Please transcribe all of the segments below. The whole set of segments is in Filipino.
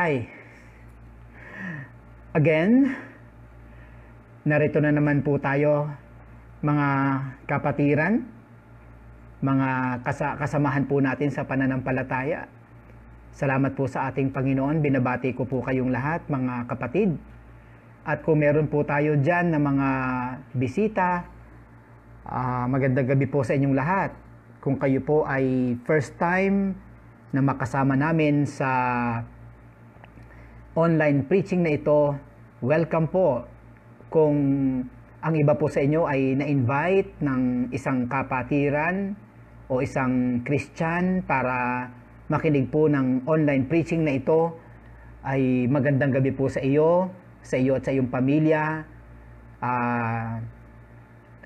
Hi! Again, narito na naman po tayo, mga kapatiran, mga kasamahan po natin sa pananampalataya. Salamat po sa ating Panginoon. Binabati ko po kayong lahat, mga kapatid. At kung meron po tayo dyan na mga bisita, magandang gabi po sa inyong lahat. Kung kayo po ay first time na makasama namin sa online preaching na ito, welcome po. Kung ang iba po sa inyo ay na-invite ng isang kapatiran o isang Christian para makinig po ng online preaching na ito, ay magandang gabi po sa iyo at sa iyong pamilya.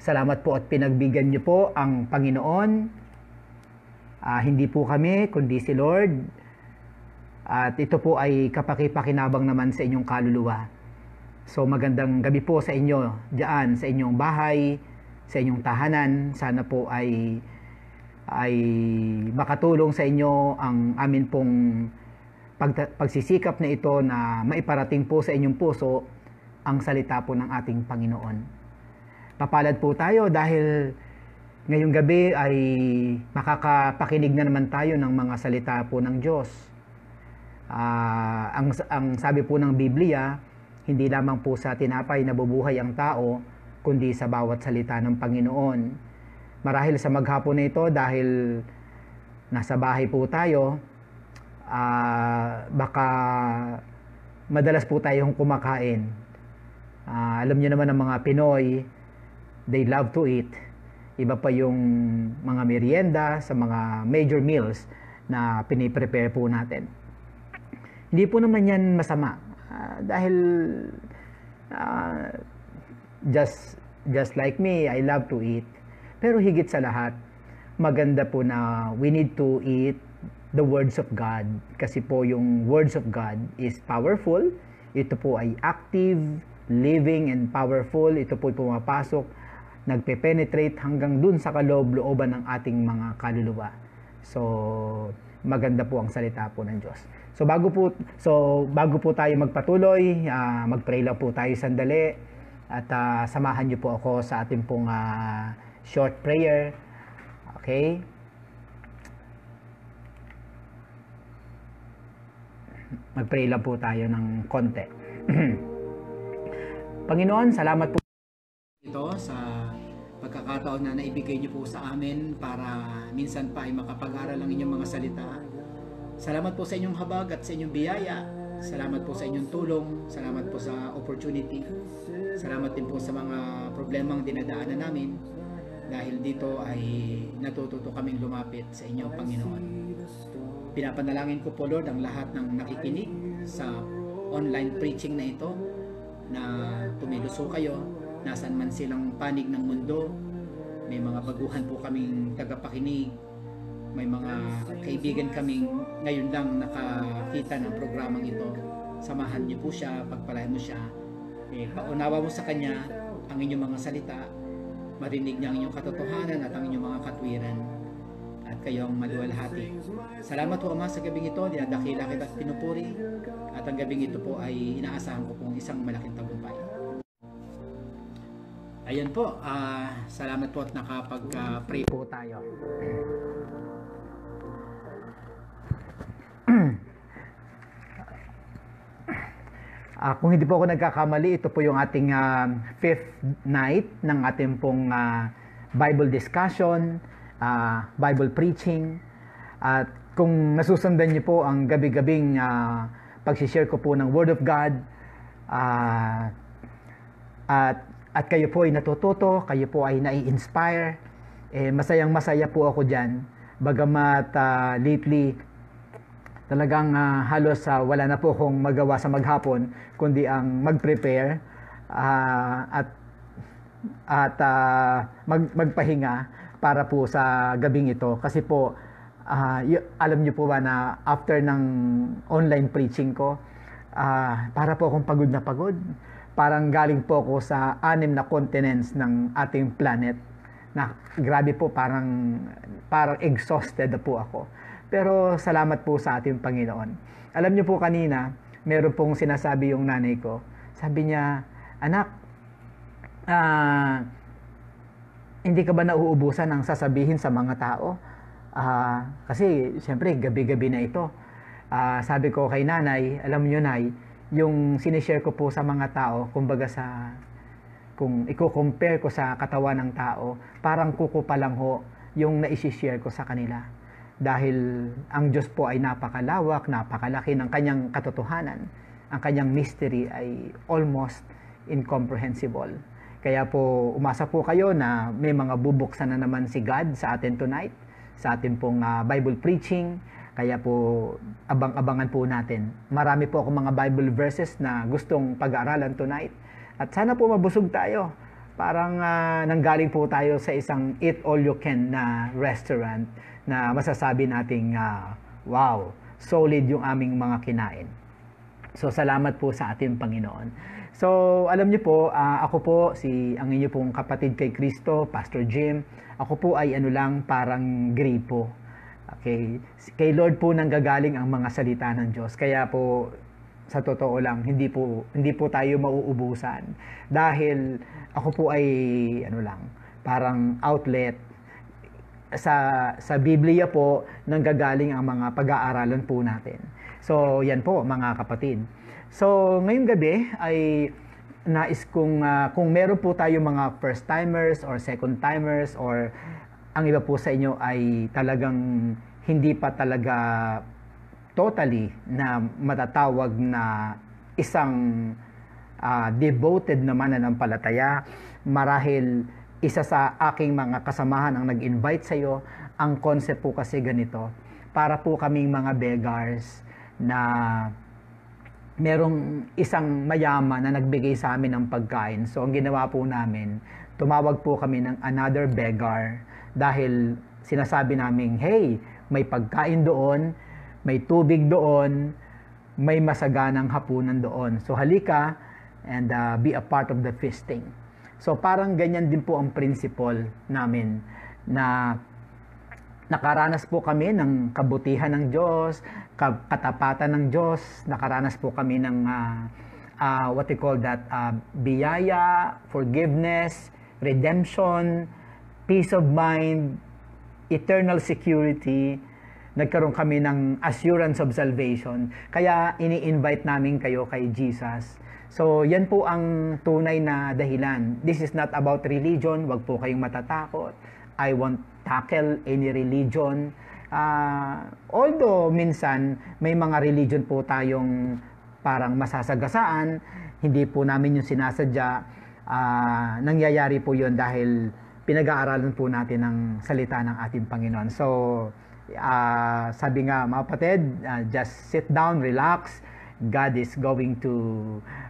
Salamat po at pinagbigyan niyo po ang Panginoon. Hindi po kami, kundi si Lord. At ito po ay kapakipakinabang naman sa inyong kaluluwa. So magandang gabi po sa inyo diyan sa inyong bahay, sa inyong tahanan. Sana po ay makatulong sa inyo ang amin pong pagsisikap na ito na maiparating po sa inyong puso ang salita po ng ating Panginoon. Papalad po tayo dahil ngayong gabi ay makakapakinig na naman tayo ng mga salita po ng Diyos. Ang sabi po ng Biblia, hindi lamang po sa tinapay nabubuhay ang tao, kundi sa bawat salita ng Panginoon. Marahil sa maghapon na ito, dahil nasa bahay po tayo, baka madalas po tayong kumakain. Alam niyo naman ang mga Pinoy, they love to eat. Iba pa yung mga merienda sa mga major meals na piniprepare po natin. Hindi po naman yan masama. Dahil just like me, I love to eat. Pero higit sa lahat, maganda po na we need to eat the words of God. Kasi po yung words of God is powerful. Ito po ay active, living, and powerful. Ito po ay pumapasok, nagpe-penetrate hanggang dun sa kaloob-looban ng ating mga kaluluwa. So, maganda po ang salita po ng Diyos. So bago po tayo magpatuloy, mag-pray lang po tayo sandali at samahan niyo po ako sa ating pong short prayer. Okay? Mag-pray lang po tayo ng konti. Panginoon, salamat po ito sa pagkakataon na naibigay niyo po sa amin para minsan pa ay makapag-aral ang inyong mga salita. Salamat po sa inyong habag at sa inyong biyaya. Salamat po sa inyong tulong. Salamat po sa opportunity. Salamat din po sa mga problemang dinadaanan namin. Dahil dito ay natututo kaming lumapit sa inyo, Panginoon. Pinapanalangin ko po, Lord, ang lahat ng nakikinig sa online preaching na ito, na tumiluso kayo, nasan man silang panig ng mundo. May mga baguhan po kaming tagapakinig. May mga kaibigan kaming ngayon lang nakakita ng programang ito. Samahan niyo po siya, pagpalain mo siya. Paunawa mo sa kanya ang inyong mga salita. Marinig niya ang inyong katotohanan at ang inyong mga katwiran. At kayo ang maluwalhati. Salamat po, Ama, sa gabing ito. Dinadakila kita at pinupuri. At ang gabing ito po ay inaasahan ko pong isang malaking tagumpay. Ayan po. Salamat po at nakapag-pray po tayo. Kung hindi po ako nagkakamali, ito po yung ating fifth night ng ating pong Bible discussion, Bible preaching. At kung nasusundan niyo po ang gabi-gabing pagsishare ko po ng Word of God, at kayo po ay natututo, kayo po ay nai-inspire, masayang-masaya po ako dyan. Bagamat lately, talagang halos wala na po akong magawa sa maghapon, kundi ang mag-prepare at magpahinga para po sa gabing ito. Kasi po, alam niyo po ba na after ng online preaching ko, para po akong pagod na pagod. Parang galing po ako sa 6 na continents ng ating planet. Na grabe po, parang exhausted na po ako. Pero salamat po sa ating Panginoon. Alam niyo po kanina, meron pong sinasabi yung nanay ko. Sabi niya, anak, hindi ka ba nauubusan ng sasabihin sa mga tao? Kasi siyempre gabi-gabi na ito. Sabi ko kay nanay, alam niyo nay, yung sinishare ko po sa mga tao, kumbaga kung i-compare ko sa katawan ng tao, parang kuko pa lang ho yung naisishare ko sa kanila. Dahil ang Diyos po ay napakalawak, napakalaki ng kanyang katotohanan. Ang kanyang mystery ay almost incomprehensible. Kaya po, umasa po kayo na may mga bubuksan na naman si God sa atin tonight, sa atin pong Bible preaching. Kaya po, abang-abangan po natin. Marami po akong mga Bible verses na gustong pag-aaralan tonight. At sana po mabusog tayo. Parang nanggaling po tayo sa isang eat all you can na restaurant na masasabi nating, wow, solid yung aming mga kinain. So, salamat po sa ating Panginoon. So, alam niyo po, ako po, ang inyo pong kapatid kay Kristo, Pastor Jim, ako po ay parang gripo. Okay? Kay Lord po nanggagaling ang mga salita ng Diyos. Kaya po, sa totoo lang, hindi po tayo mauubusan. Dahil ako po ay, parang outlet. Sa Biblia po, nanggagaling ang mga pag-aaralan po natin. So, yan po, mga kapatid. So, ngayong gabi ay nais kung meron po tayo mga first-timers or second-timers or ang iba po sa inyo ay talagang hindi pa talaga totally na matatawag na isang devoted na mananampalataya. Marahil isa sa aking mga kasamahan ang nag-invite sa iyo. Ang concept po kasi ganito, para po kaming mga beggars na merong isang mayaman na nagbigay sa amin ng pagkain. So, ang ginawa po namin, tumawag po kami ng another beggar dahil sinasabi namin, hey, may pagkain doon, may tubig doon, may masaganang hapunan doon. So, halika and be a part of the feasting. So, parang ganyan din po ang principle namin na nakaranas po kami ng kabutihan ng Diyos, katapatan ng Diyos, nakaranas po kami ng what we call that, biyaya, forgiveness, redemption, peace of mind, eternal security, nagkaroon kami ng assurance of salvation. Kaya ini-invite namin kayo kay Jesus. So, yan po ang tunay na dahilan. This is not about religion, wag po kayong matatakot. I won't tackle any religion. Although minsan may mga religion po tayong parang masasagasaan, hindi po namin yung sinasadya. Nangyayari po yun dahil pinag-aaralan po natin ang salita ng ating Panginoon. So, sabi nga mga kapatid, just sit down, relax. God is going to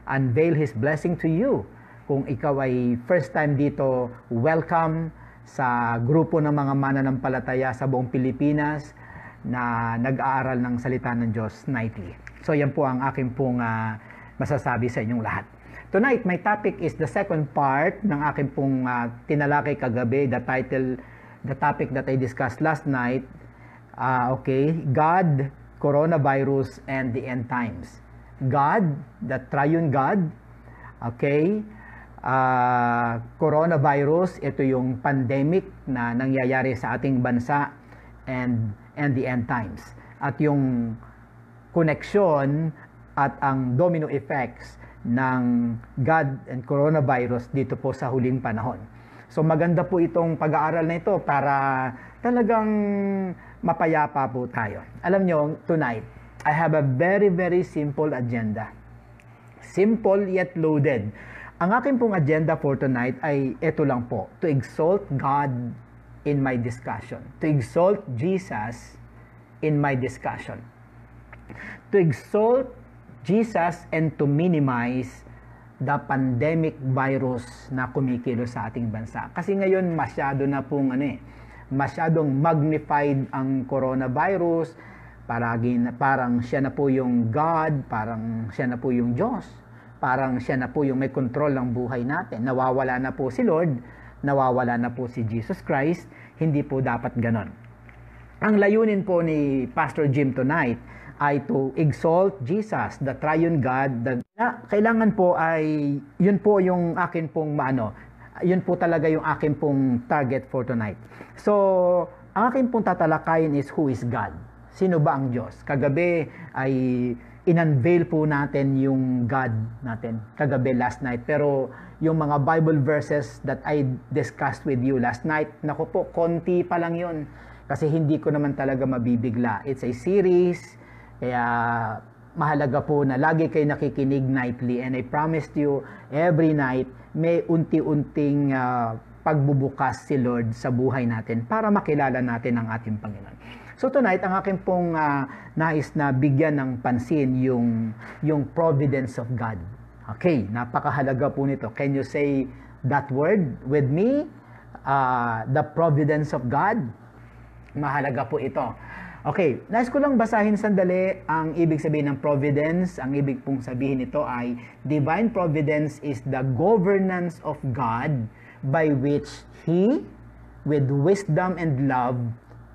unveil His blessing to you. Kung ikaw ay first time dito, welcome sa grupo ng mga mananampalataya sa buong Pilipinas na nag-aaral ng salita ng Diyos nightly. So yan po ang aking pong masasabi sa inyong lahat. Tonight, my topic is the second part ng aking pong tinalakay kagabi, the topic that I discussed last night. God, coronavirus, and the end times. God, the triune God, coronavirus, ito yung pandemic na nangyayari sa ating bansa, and the end times. At yung connection at ang domino effects ng God and coronavirus dito po sa huling panahon. So maganda po itong pag-aaral na ito para talagang mapayapa po tayo. Alam nyo, tonight, I have a very, very simple agenda. Simple yet loaded. Ang aking pong agenda for tonight ay ito lang po, to exalt God in my discussion. To exalt Jesus in my discussion. To exalt Jesus and to minimize the pandemic virus na kumikilos sa ating bansa. Kasi ngayon masyado na pong masyadong magnified ang coronavirus, parang siya na po yung God, parang siya na po yung Diyos, parang siya na po yung may control ng buhay natin. Nawawala na po si Lord, nawawala na po si Jesus Christ, hindi po dapat ganon. Ang layunin po ni Pastor Jim tonight ay to exalt Jesus, the triune God. Kailangan po ay, yun po yung akin pong yun po talaga yung akin pong target for tonight. So, ang akin pong tatalakayin is who is God? Sino ba ang Diyos? Kagabi ay in-unveil po natin yung God natin. Kagabi last night. Pero yung mga Bible verses that I discussed with you last night, naku po, konti pa lang yun. Kasi hindi ko naman talaga mabibigla. It's a series, kaya mahalaga po na lagi kayo nakikinig nightly. And I promised you, every night, may unti-unting pagbubukas si Lord sa buhay natin para makilala natin ang ating Panginoon. So tonight, ang akin pong nais na bigyan ng pansin yung providence of God. Okay, napakahalaga po nito. Can you say that word with me? The providence of God. Mahalaga po ito. Okay, nais ko lang basahin sandali ang ibig sabihin ng providence. Ang ibig pong sabihin nito ay, divine providence is the governance of God by which He, with wisdom and love,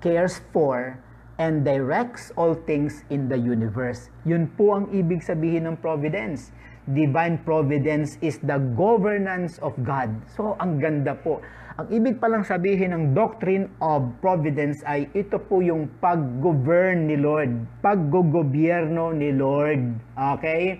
cares for and directs all things in the universe. Yun po ang ibig sabihin ng providence. Divine providence is the governance of God. So, ang ganda po. Ang ibig palang sabihin ng doctrine of providence ay ito po yung pag-govern ni Lord, pag-gobyerno ni Lord. Okay?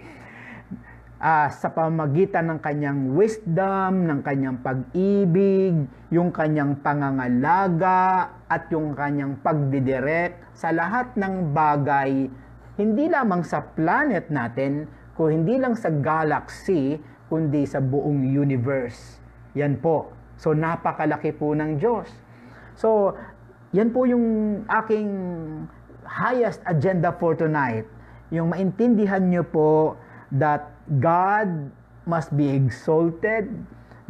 Sa pamagitan ng kanyang wisdom, ng kanyang pag-ibig, yung kanyang pangangalaga, at yung kanyang pagdidirect sa lahat ng bagay, hindi lamang sa planet natin, kung hindi lang sa galaxy, kundi sa buong universe. Yan po. So, napakalaki po ng Diyos. So, yan po yung aking highest agenda for tonight. Yung maintindihan nyo po that God must be exalted,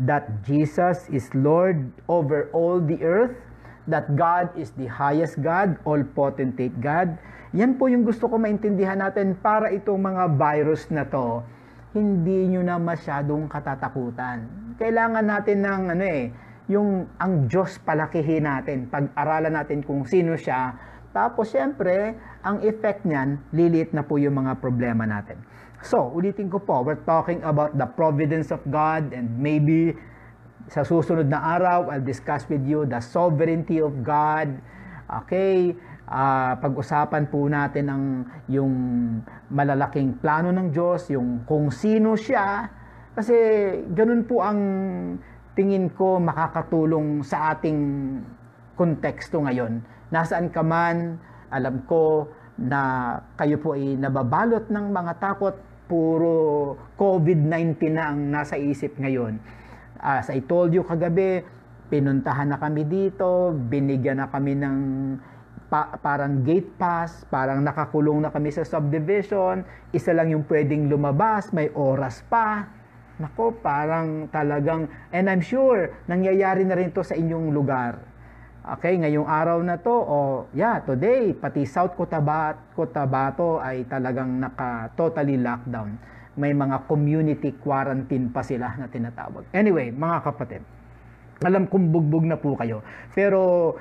that Jesus is Lord over all the earth, that God is the highest God, all-potentate God. Yan po yung gusto ko maintindihan natin para itong mga virus na to, hindi nyo na masyadong katatakutan. Kailangan natin ng yung ang Diyos palakihin natin, pag-aralan natin kung sino siya, tapos siyempre, ang effect niyan, liliit na po yung mga problema natin. So, ulitin ko po, we're talking about the providence of God, and maybe sa susunod na araw, I'll discuss with you the sovereignty of God. Okay? Pag-usapan po natin yung malalaking plano ng Diyos, yung kung sino siya. Kasi ganun po ang tingin ko makakatulong sa ating konteksto ngayon. Nasaan ka man, alam ko na kayo po ay nababalot ng mga takot, puro COVID-19 na ang nasa isip ngayon. As I told you kagabi, pinuntahan na kami dito, binigyan na kami ng parang gate pass, parang nakakulong na kami sa subdivision, isa lang yung pwedeng lumabas, may oras pa. Nako, parang talagang, and I'm sure, nangyayari na rin to sa inyong lugar. Okay, ngayong araw na to, today, pati South Cotabato ay talagang totally lockdown. May mga community quarantine pa sila na tinatawag. Anyway, mga kapatid, alam kong bugbog na po kayo. Pero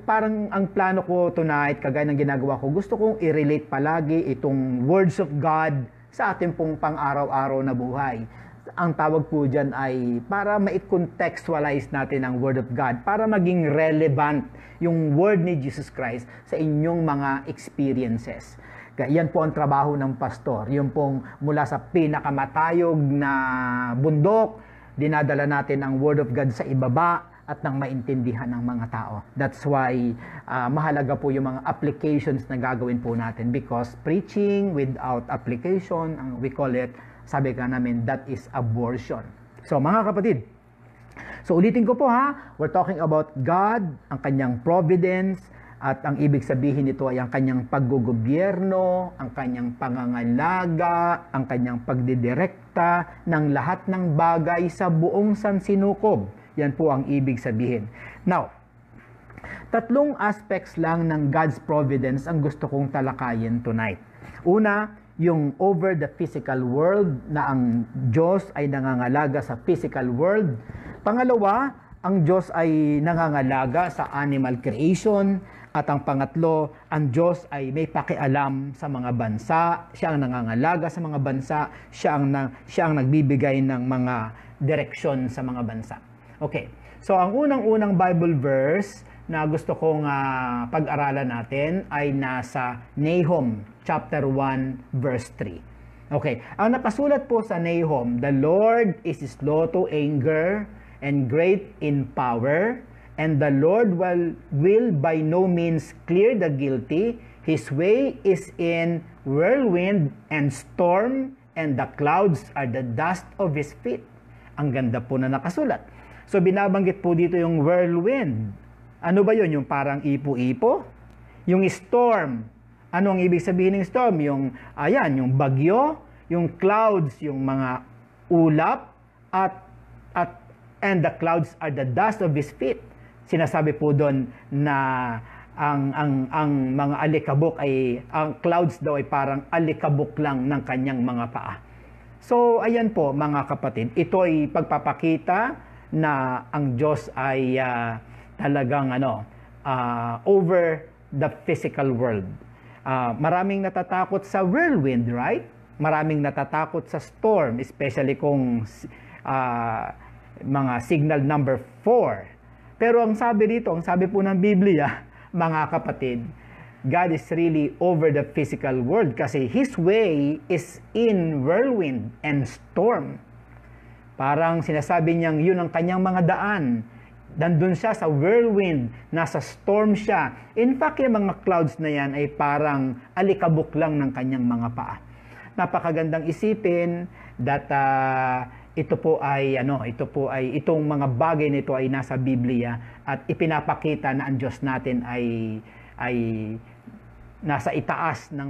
parang ang plano ko tonight, kagaya ng ginagawa ko, gusto kong i-relate palagi itong words of God sa ating pong pang-araw-araw na buhay. Ang tawag po dyan ay para ma-contextualize natin ang Word of God, para maging relevant yung Word ni Jesus Christ sa inyong mga experiences. Kaya yan po ang trabaho ng pastor. Yung pong mula sa pinakamatayog na bundok, dinadala natin ang Word of God sa ibaba at nang maintindihan ng mga tao. That's why mahalaga po yung mga applications na gagawin po natin, because preaching without application, we call it, sabi ka namin, that is abortion. So mga kapatid, so ulitin ko po we're talking about God, ang kanyang providence, at ang ibig sabihin nito ay ang kanyang paggogobyerno, ang kanyang pangangalaga, ang kanyang pagdidirekta ng lahat ng bagay sa buong sansinukob. Yan po ang ibig sabihin. Now, tatlong aspects lang ng God's providence ang gusto kong talakayin tonight. Una, yung over the physical world, na ang Diyos ay nangangalaga sa physical world. Pangalawa, ang Diyos ay nangangalaga sa animal creation. At ang pangatlo, ang Diyos ay may pakialam sa mga bansa, siya ang nangangalaga sa mga bansa, siya ang nagbibigay ng mga direksyon sa mga bansa. Okay, so ang unang-unang Bible verse na gusto kong pag-aralan natin ay nasa Nahum chapter 1 verse 3. Okay, ang nakasulat po sa Nahum, "The Lord is slow to anger and great in power, and the Lord will by no means clear the guilty. His way is in whirlwind and storm, and the clouds are the dust of His feet." Ang ganda po na nakasulat. So binabanggit po dito yung whirlwind. Ano ba yun? Yung parang ipo-ipo? Yung storm. Ano ang ibig sabihin ng storm? Yung bagyo, yung clouds, yung mga ulap, and the clouds are the dust of His feet. Sinasabi po doon na ang mga alikabok ang clouds daw ay parang alikabok lang ng kanyang mga paa. So, ayan po mga kapatid, ito ay pagpapakita na ang Diyos ay talagang over the physical world. Maraming natatakot sa whirlwind, right? Maraming natatakot sa storm, especially kung mga signal number 4. Pero ang sabi po ng Biblia, mga kapatid, God is really over the physical world kasi His way is in whirlwind and storm. Parang sinasabi niyang yun ang kanyang mga daan. Nandun siya sa whirlwind, nasa storm siya. In fact, yung mga clouds na yan ay parang alikabok lang ng kanyang mga paa. Napakagandang isipin that itong mga bagay nito ay nasa Biblia at ipinapakita na ang Diyos natin ay nasa itaas ng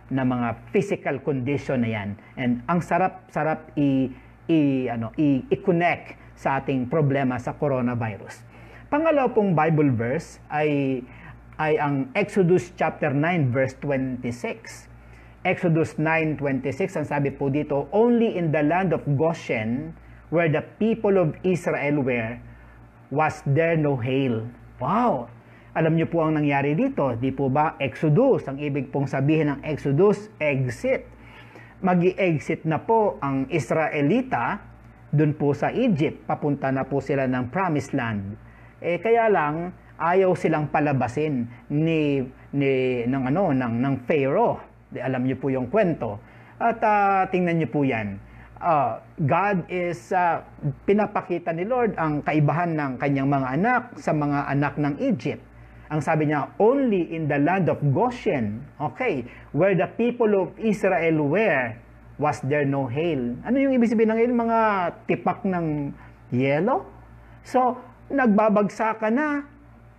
mga physical condition na yan. And ang sarap i-connect sa ating problema sa coronavirus. Pangalawa pong Bible verse ay ang Exodus chapter 9 verse 26. Exodus 9:26, ang sabi po dito, "Only in the land of Goshen, where the people of Israel were, was there no hail." Wow! Alam niyo po ang nangyari dito, di po ba? Exodus, ang ibig pong sabihin ng Exodus, exit. Magi-exit na po ang Israelita dun po sa Egypt, papunta na po sila ng Promised Land. Kaya lang ayaw silang palabasin ng Pharaoh. Alam niyo po yung kwento. At tingnan niyo po 'yan. God is pinapakita ni Lord ang kaibahan ng kanyang mga anak sa mga anak ng Egypt. Ang sabi niya, "Only in the land of Goshen, okay, where the people of Israel were, was there no hail." Ano yung ibig sabihin ng hail? Mga tipak ng yelo? So, nagbabagsakan na,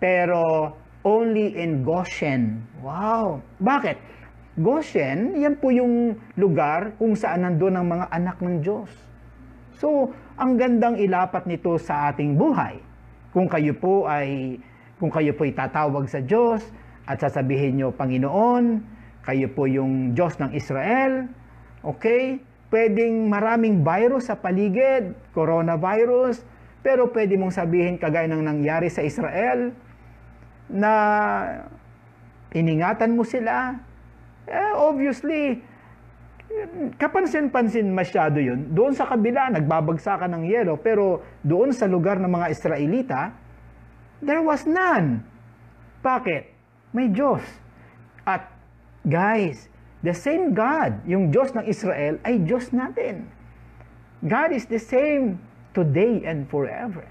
pero only in Goshen. Wow! Bakit? Goshen, yan po yung lugar kung saan nandun ang mga anak ng Diyos. So, ang gandang ilapat nito sa ating buhay. Kung kayo po ay tatawag sa Diyos at sasabihin nyo, "Panginoon, kayo po yung Diyos ng Israel." Okay? Pwedeng maraming virus sa paligid, coronavirus, pero pwede mong sabihin kagaya ng nangyari sa Israel na iningatan mo sila. Obviously, kapansin-pansin masyado yun. Doon sa kabila, nagbabagsakan ng yelo, pero doon sa lugar ng mga Israelita, there was none. Bakit? May Diyos. At guys, the same God, yung Diyos ng Israel, ay Diyos natin. God is the same today and forever.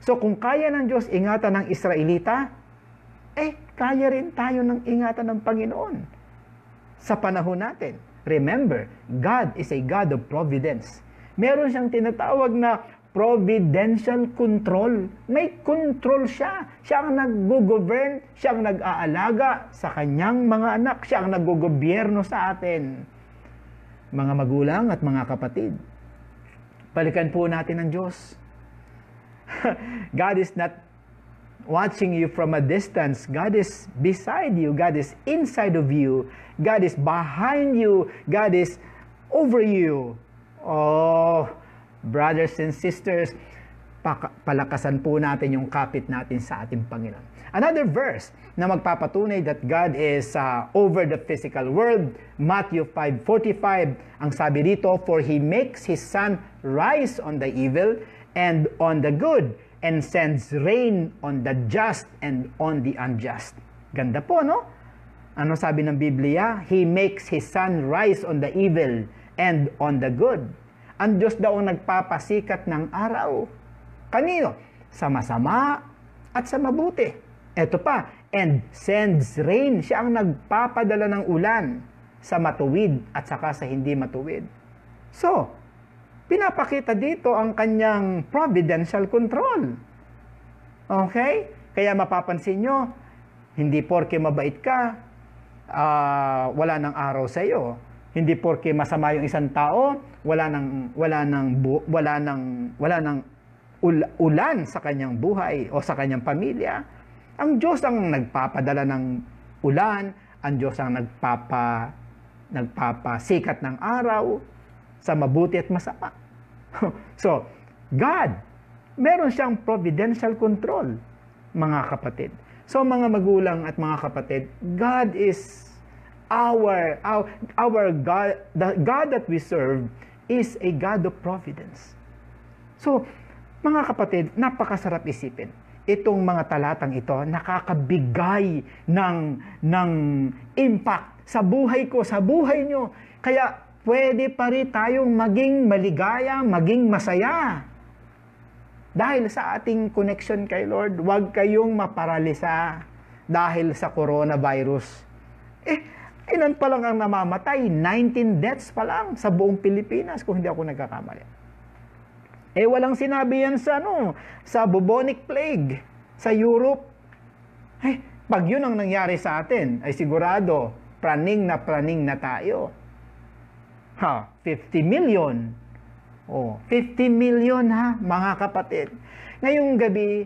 So kung kaya ng Diyos ingatan ng Israelita, kaya rin tayo ng ingatan ng Panginoon sa panahon natin. Remember, God is a God of providence. Meron siyang tinatawag na providential control. May control siya. Siya ang nag-govern, siya ang nag-aalaga sa kanyang mga anak, siya ang nag-gobyerno sa atin. Mga magulang at mga kapatid, balikan po natin ang Diyos. God is not watching you from a distance. God is beside you. God is inside of you. God is behind you. God is over you. Oh, brothers and sisters, palakasan po natin yung kapit natin sa ating Panginoon. Another verse na magpapatunay that God is over the physical world, Matthew 5:45, ang sabi dito, "For He makes His sun rise on the evil and on the good, and sends rain on the just and on the unjust." Ganda po, no? Ano sabi ng Biblia? He makes His sun rise on the evil and on the good. Ang Diyos daw ang nagpapasikat ng araw. Kanino? Sa masama at sa mabuti. Ito pa, and sends rain. Siya ang nagpapadala ng ulan sa matuwid at saka sa hindi matuwid. So, pinapakita dito ang kanyang providential control. Okay? Kaya mapapansin nyo, hindi porke mabait ka, wala nang araw sa iyo. Hindi porke masama yung isang tao, wala nang ulan sa kanyang buhay o sa kanyang pamilya. Ang Diyos ang nagpapadala ng ulan, ang Diyos ang nagpapasikat ng araw sa mabuti at masama. So, God, meron siyang providential control, mga kapatid. So, mga magulang at mga kapatid, God is our God. The God that we serve is a God of providence. So, mga kapatid, napakasarap isipin. Itong mga talatang ito, nakakabigay ng impact sa buhay ko, sa buhay nyo. Kaya, pwede pa rin tayong maging maligaya, maging masaya. Dahil sa ating connection kay Lord, huwag kayong maparalisa dahil sa coronavirus. Ilan pa lang ang namamatay? 19 deaths pa lang sa buong Pilipinas, kung hindi ako nagkakamali. Walang sinabi yan sa bubonic plague, sa Europe. Pag yun ang nangyari sa atin, ay sigurado, praning na tayo. 50 million. 50 million mga kapatid. Ngayong gabi,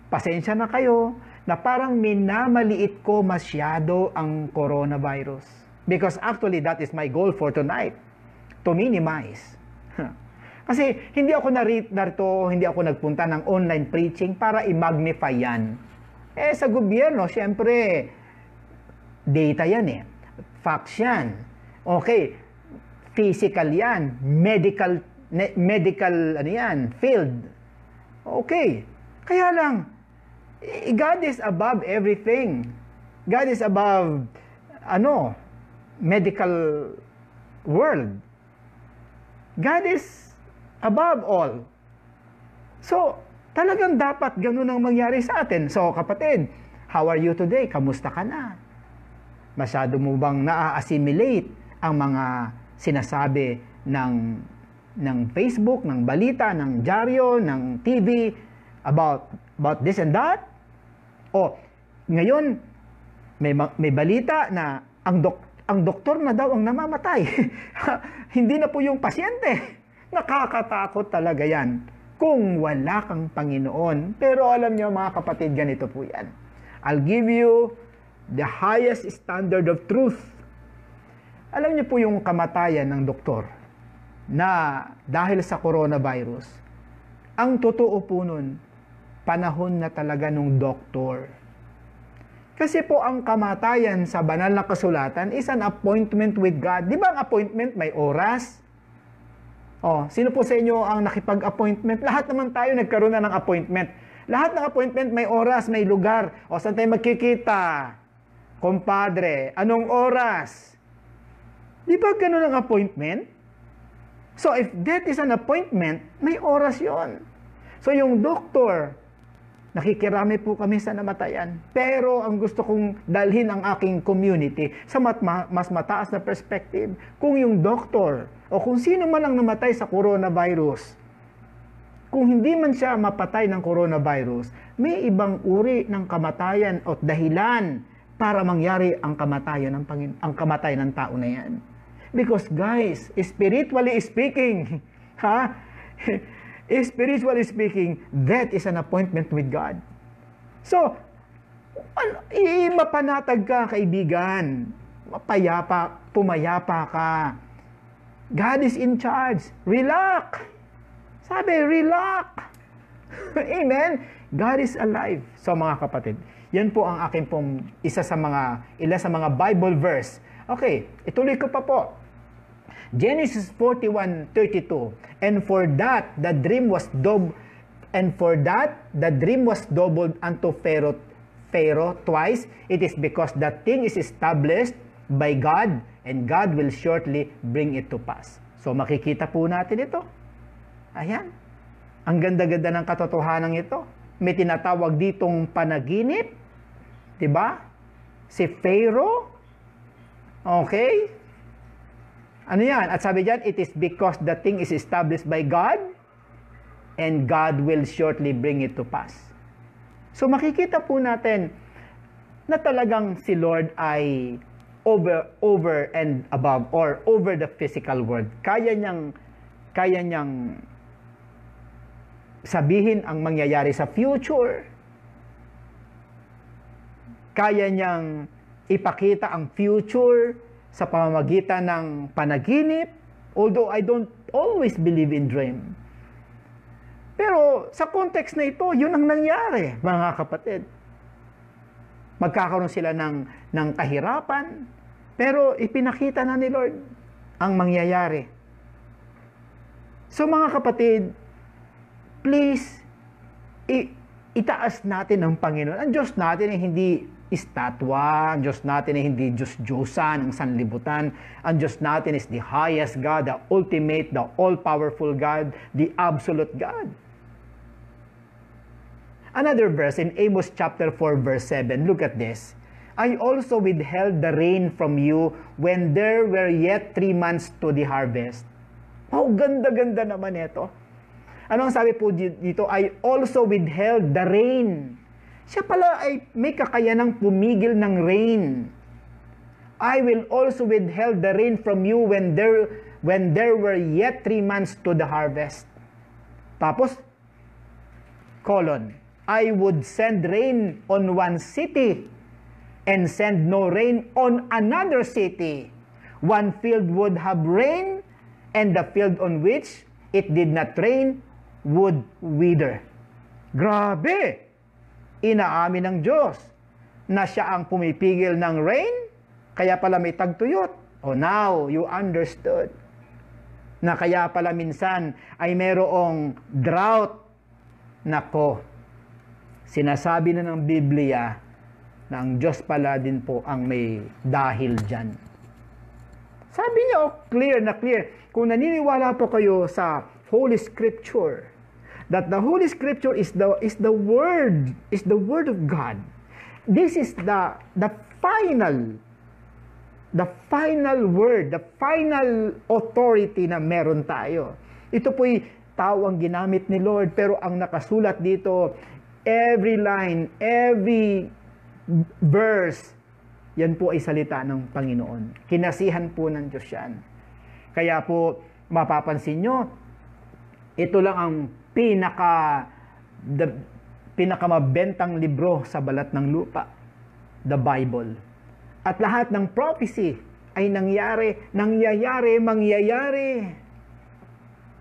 pasensya na kayo, na parang minamaliit ko masyado ang coronavirus. Because actually, that is my goal for tonight, to minimize. Kasi hindi ako narito, hindi ako nagpunta ng online preaching para i-magnify yan. Sa gobyerno, syempre, data yan Facts yan. Okay, physical yan. Medical field. Okay. Kaya lang, God is above everything. God is above, medical world. God is above all. So, talagang dapat ganun ang mangyari sa atin. So, kapatid, how are you today? Kamusta ka na? Masyado mo bang na-assimilate ang mga sinasabi ng Facebook, ng balita, ng dyaryo, ng TV about this and that? O, ngayon, may balita na ang doktor na daw ang namamatay. Hindi na po yung pasyente. Nakakatakot talaga yan kung wala kang Panginoon. Pero alam niyo mga kapatid, ganito po yan. I'll give you the highest standard of truth. Alam niyo po yung kamatayan ng doktor na dahil sa coronavirus, ang totoo po nun, panahon na talaga nung doktor. Kasi po ang kamatayan sa banal na kasulatan is an appointment with God. Di ba ang appointment may oras? Sino po sa inyo ang nakipag-appointment? Lahat naman tayo nagkaroon na ng appointment. Lahat ng appointment may oras, may lugar. Saan tayo magkikita? Kompadre, anong oras? Di ba ganun ang appointment? So if that is an appointment, may oras yon. So yung doktor, nakikirami po kami sa namatayan. Pero ang gusto kong dalhin ang aking community sa mas mataas na perspective, kung yung doktor o kung sino man ang namatay sa coronavirus, kung hindi man siya mapatay ng coronavirus, may ibang uri ng kamatayan o dahilan para mangyari ang kamatayan ng tao na yan. Because guys, spiritually speaking, spiritually speaking, that is an appointment with God. So, mapanatag ka, kaibigan. Pumayapa ka. God is in charge. Relax. Sabi, relax. Amen? God is alive. So mga kapatid, yan po ang akin pong ilan sa mga Bible verse. Okay, ituloy ko pa po. Genesis 41:32. And for that the dream was doubled unto Pharaoh twice. It is because that thing is established by God, and God will shortly bring it to pass. So makikita po natin ito. Ayan. Ang ganda-ganda ng katotohanan ito. May tinatawag ditong panaginip. 'Di ba? Si Pharaoh. Okay? Ano yan? At sabi diyan, it is because the thing is established by God, and God will shortly bring it to pass. So makikita po natin na talagang si Lord ay over and above, or over the physical world. Kaya niyang sabihin ang mangyayari sa future. Kaya niyang ipakita ang future sa pamamagitan ng panaginip. Although I don't always believe in dream. Pero sa context na ito, yun ang nangyari, mga kapatid. Magkakaroon sila ng kahirapan, pero ipinakita na ni Lord ang mangyayari. So mga kapatid, please, itaas natin ang Panginoon. Ang Diyos natin ay hindi estatwa. Ang Diyos natin ay hindi Diyos-Diyosan, ang sanlibutan. Ang Diyos natin is the highest God, the ultimate, the all-powerful God, the absolute God. Another verse in Amos chapter 4 verse 7. Look at this. I also withheld the rain from you when there were yet 3 months to the harvest. Oh, ganda-ganda naman ito. Ano ang sabi po dito? I also withheld the rain. Siya pala ay may kakayanang pumigil ng rain. I will also withheld the rain from you when there were yet 3 months to the harvest. Tapos, I would send rain on one city and send no rain on another city. One field would have rain, and the field on which it did not rain would wither. Grabe! Inaamin ng Diyos na siya ang pumipigil ng rain, kaya pala may tagtuyot. Oh, now you understood na kaya pala minsan ay merong drought. Nako, sinasabi na ng Biblia na ang Diyos pala din po ang may dahil dyan. Sabi niya, clear na clear. Kung naniniwala po kayo sa Holy Scripture, that the Holy Scripture is the Word of God. This is the final word, the final authority na meron tayo. Ito po'y tawang ginamit ni Lord, pero ang nakasulat dito, every line, every verse, yan po ay salita ng Panginoon. Kinasihan po ng Diyos yan. Kaya po, mapapansin nyo, ito lang ang pinakamabentang libro sa balat ng lupa, the Bible. At lahat ng prophecy ay nangyayari.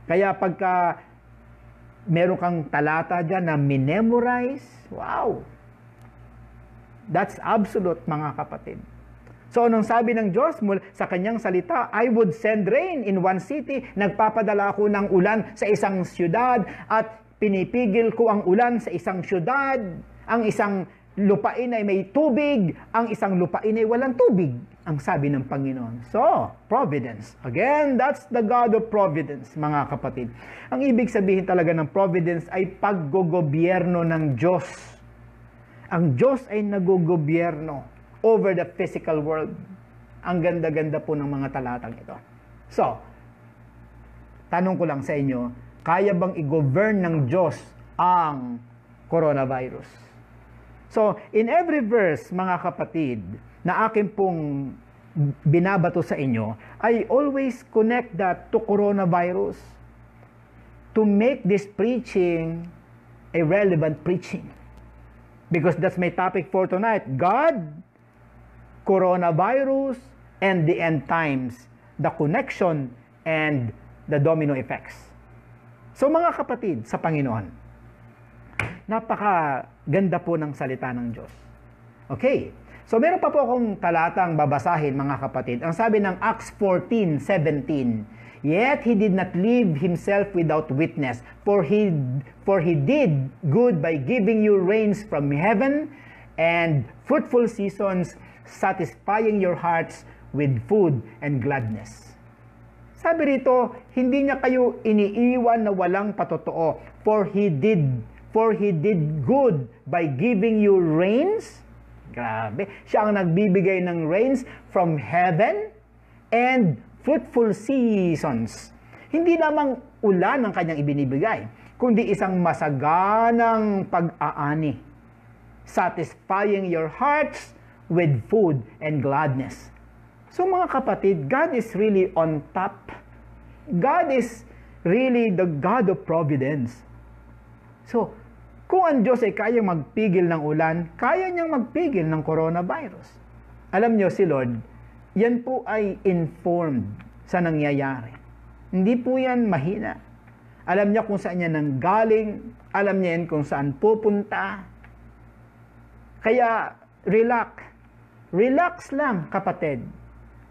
Kaya pagka meron kang talata dyan na minemorize, wow! That's absolute, mga kapatid. So, anong sabi ng Diyos sa kanyang salita? I would send rain in one city. Nagpapadala ako ng ulan sa isang syudad at pinipigil ko ang ulan sa isang syudad. Ang isang lupain ay may tubig, ang isang lupain ay walang tubig, ang sabi ng Panginoon. So, providence. Again, that's the God of providence, mga kapatid. Ang ibig sabihin talaga ng providence ay paggogobyerno ng Diyos. Ang Diyos ay nagogobyerno over the physical world. Ang ganda-ganda po ng mga talatang ito. So, tanong ko lang sa inyo, kaya bang i-govern ng Diyos ang coronavirus? So, in every verse, mga kapatid, na akin pong binabato sa inyo, I always connect that to coronavirus to make this preaching a relevant preaching. Because that's my topic for tonight. God, coronavirus, and the end times. The connection and the domino effects. So mga kapatid sa Panginoon, napakaganda po ng salita ng Diyos. Okay. So meron pa po akong talatang babasahin, mga kapatid. Ang sabi ng Acts 14:17, "Yet he did not leave himself without witness, for he did good by giving you rains from heaven and fruitful seasons, satisfying your hearts with food and gladness." Sabi rito, hindi niya kayo iniiwan na walang patotoo, for he did good by giving you rains. Grabe. Siya ang nagbibigay ng rains from heaven and fruitful seasons. Hindi lamang ulan ang kanyang ibinibigay, kundi isang masaganang pag-aani, satisfying your hearts with food and gladness. So mga kapatid, God is really on top. God is really the God of providence. So, kung ang Diyos ay kayang magpigil ng ulan, kaya niyang magpigil ng coronavirus. Alam niyo si Lord, yan po ay informed sa nangyayari. Hindi po yan mahina. Alam niya kung saan yan nanggaling, alam niya yan kung saan pupunta. Kaya, relax lang, kapatid.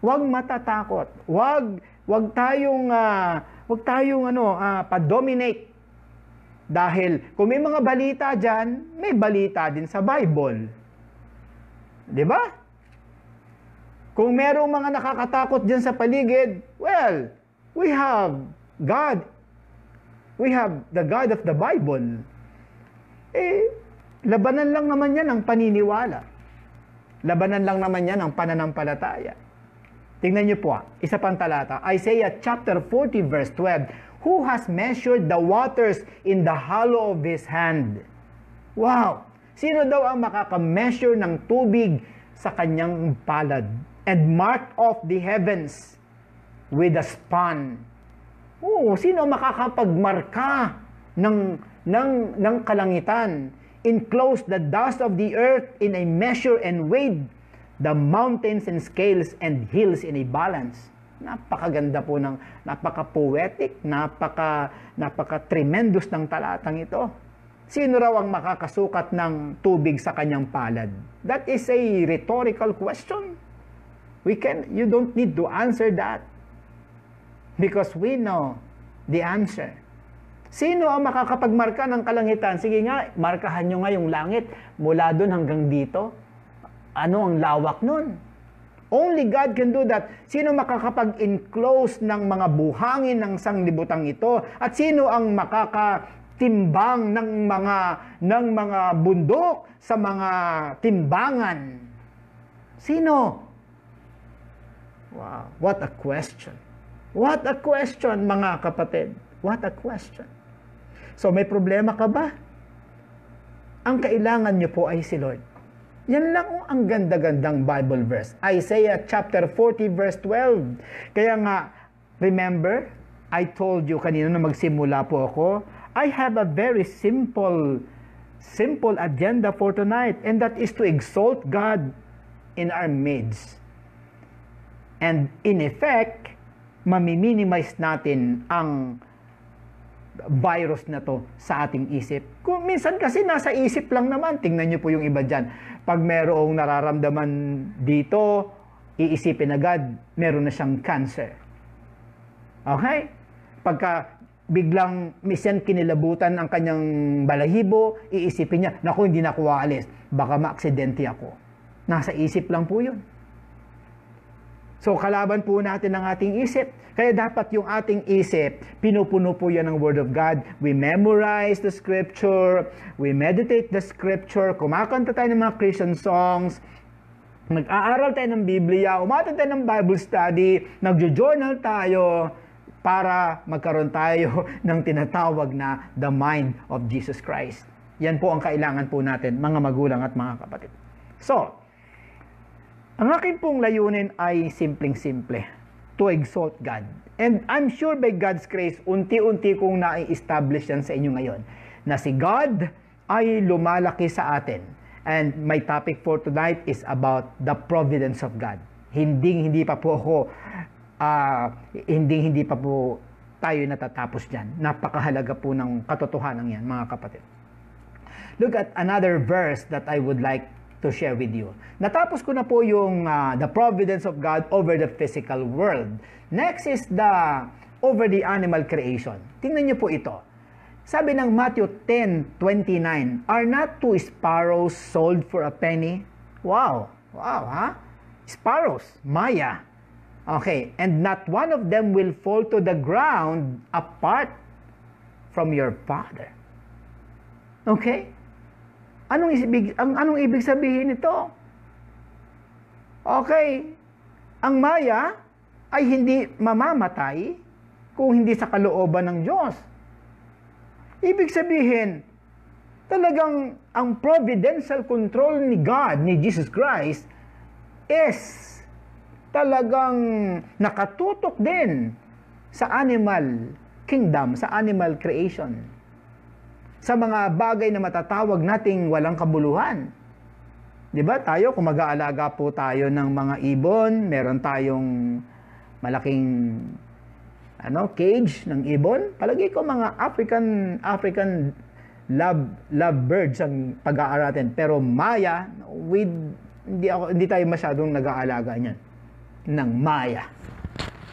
Huwag matatakot. Huwag tayong pa-dominate. Dahil kung may mga balita dyan, may balita din sa Bible. Di ba? Kung merong mga nakakatakot dyan sa paligid, well, we have God. We have the God of the Bible. Labanan lang naman yan ang paniniwala. Labanan lang naman yan ang pananampalataya. Tingnan niyo po, isa pang talata, Isaiah chapter 40 verse 12, "Who has measured the waters in the hollow of his hand?" Wow! Sino daw ang makaka-measure ng tubig sa kanyang palad? "And marked off the heavens with a span." Sino ang makakapagmarka ng kalangitan? "Enclosed the dust of the earth in a measure and weighed the mountains in scales and hills in a balance." Napakaganda po napaka-poetic, napaka-tremendous ng talatang ito. Sino raw ang makakasukat ng tubig sa kanyang palad? That is a rhetorical question. You don't need to answer that. Because we know the answer. Sino ang makakapagmarka ng kalangitan? Sige nga, markahan nyo nga yung langit mula doon hanggang dito. Ano ang lawak nun? Only God can do that. Sino makakapag-enclose ng mga buhangin ng sanglibutang ito? At sino ang makakatimbang ng mga bundok sa mga timbangan? Sino? Wow, what a question. What a question, mga kapatid. What a question. So may problema ka ba? Ang kailangan niyo po ay si Lord. Yan lang ang ganda-gandang Bible verse. Isaiah chapter 40 verse 12. Kaya nga, remember, I told you kanina na magsimula po ako, I have a very simple agenda for tonight, and that is to exalt God in our midst. And in effect, mamiminimize natin ang virus na to sa ating isip. Kung minsan kasi nasa isip lang naman, tingnan nyo po yung iba dyan. Pag merong nararamdaman dito, iisipin agad, meron na siyang cancer. Okay? Pagka biglang minsan kinilabutan ang kanyang balahibo, iisipin niya, naku, hindi na ako aalis. Baka ma-aksidente ako. Nasa isip lang po yun. So, kalaban po natin ang ating isip. Kaya dapat yung ating isip, pinupuno po yan ng Word of God. We memorize the Scripture, we meditate the Scripture, kumakanta tayo ng mga Christian songs, nag-aaral tayo ng Biblia, umattend tayo ng Bible study, nagjo-journal tayo, para magkaroon tayo ng tinatawag na the mind of Jesus Christ. Yan po ang kailangan po natin, mga magulang at mga kapatid. So, ang akin pong layunin ay simpleng-simple, to exalt God. And I'm sure by God's grace, unti-unti kong na-establish yan sa inyo ngayon, na si God ay lumalaki sa atin. And my topic for tonight is about the providence of God. Hindi pa po ako, hindi pa po tayo natatapos dyan. Napakahalaga po ng katotohanan yan, mga kapatid. Look at another verse that I would like to share with you. Natapos ko na po yung the providence of God over the physical world. Next is the over the animal creation. Tingnan niyo po ito. Sabi ng Matthew 10:29, "Are not two sparrows sold for a penny?" Wow! Wow, ha? Sparrows, Maya. Okay, and not one of them will fall to the ground apart from your Father. Okay? Anong ibig sabihin nito? Okay, ang Maya ay hindi mamamatay kung hindi sa kalooban ng Diyos. Ibig sabihin, talagang ang providential control ni God, ni Jesus Christ, is talagang nakatutok din sa animal kingdom, sa animal creation. Sa mga bagay na matatawag nating walang kabuluhan. Di ba tayo, kung mag-aalaga po tayo ng mga ibon, meron tayong malaking cage ng ibon. Palagi ko mga African love birds ang pag-aaratin. Pero Maya, hindi tayo masyadong nag-aalaga niyan ng Maya.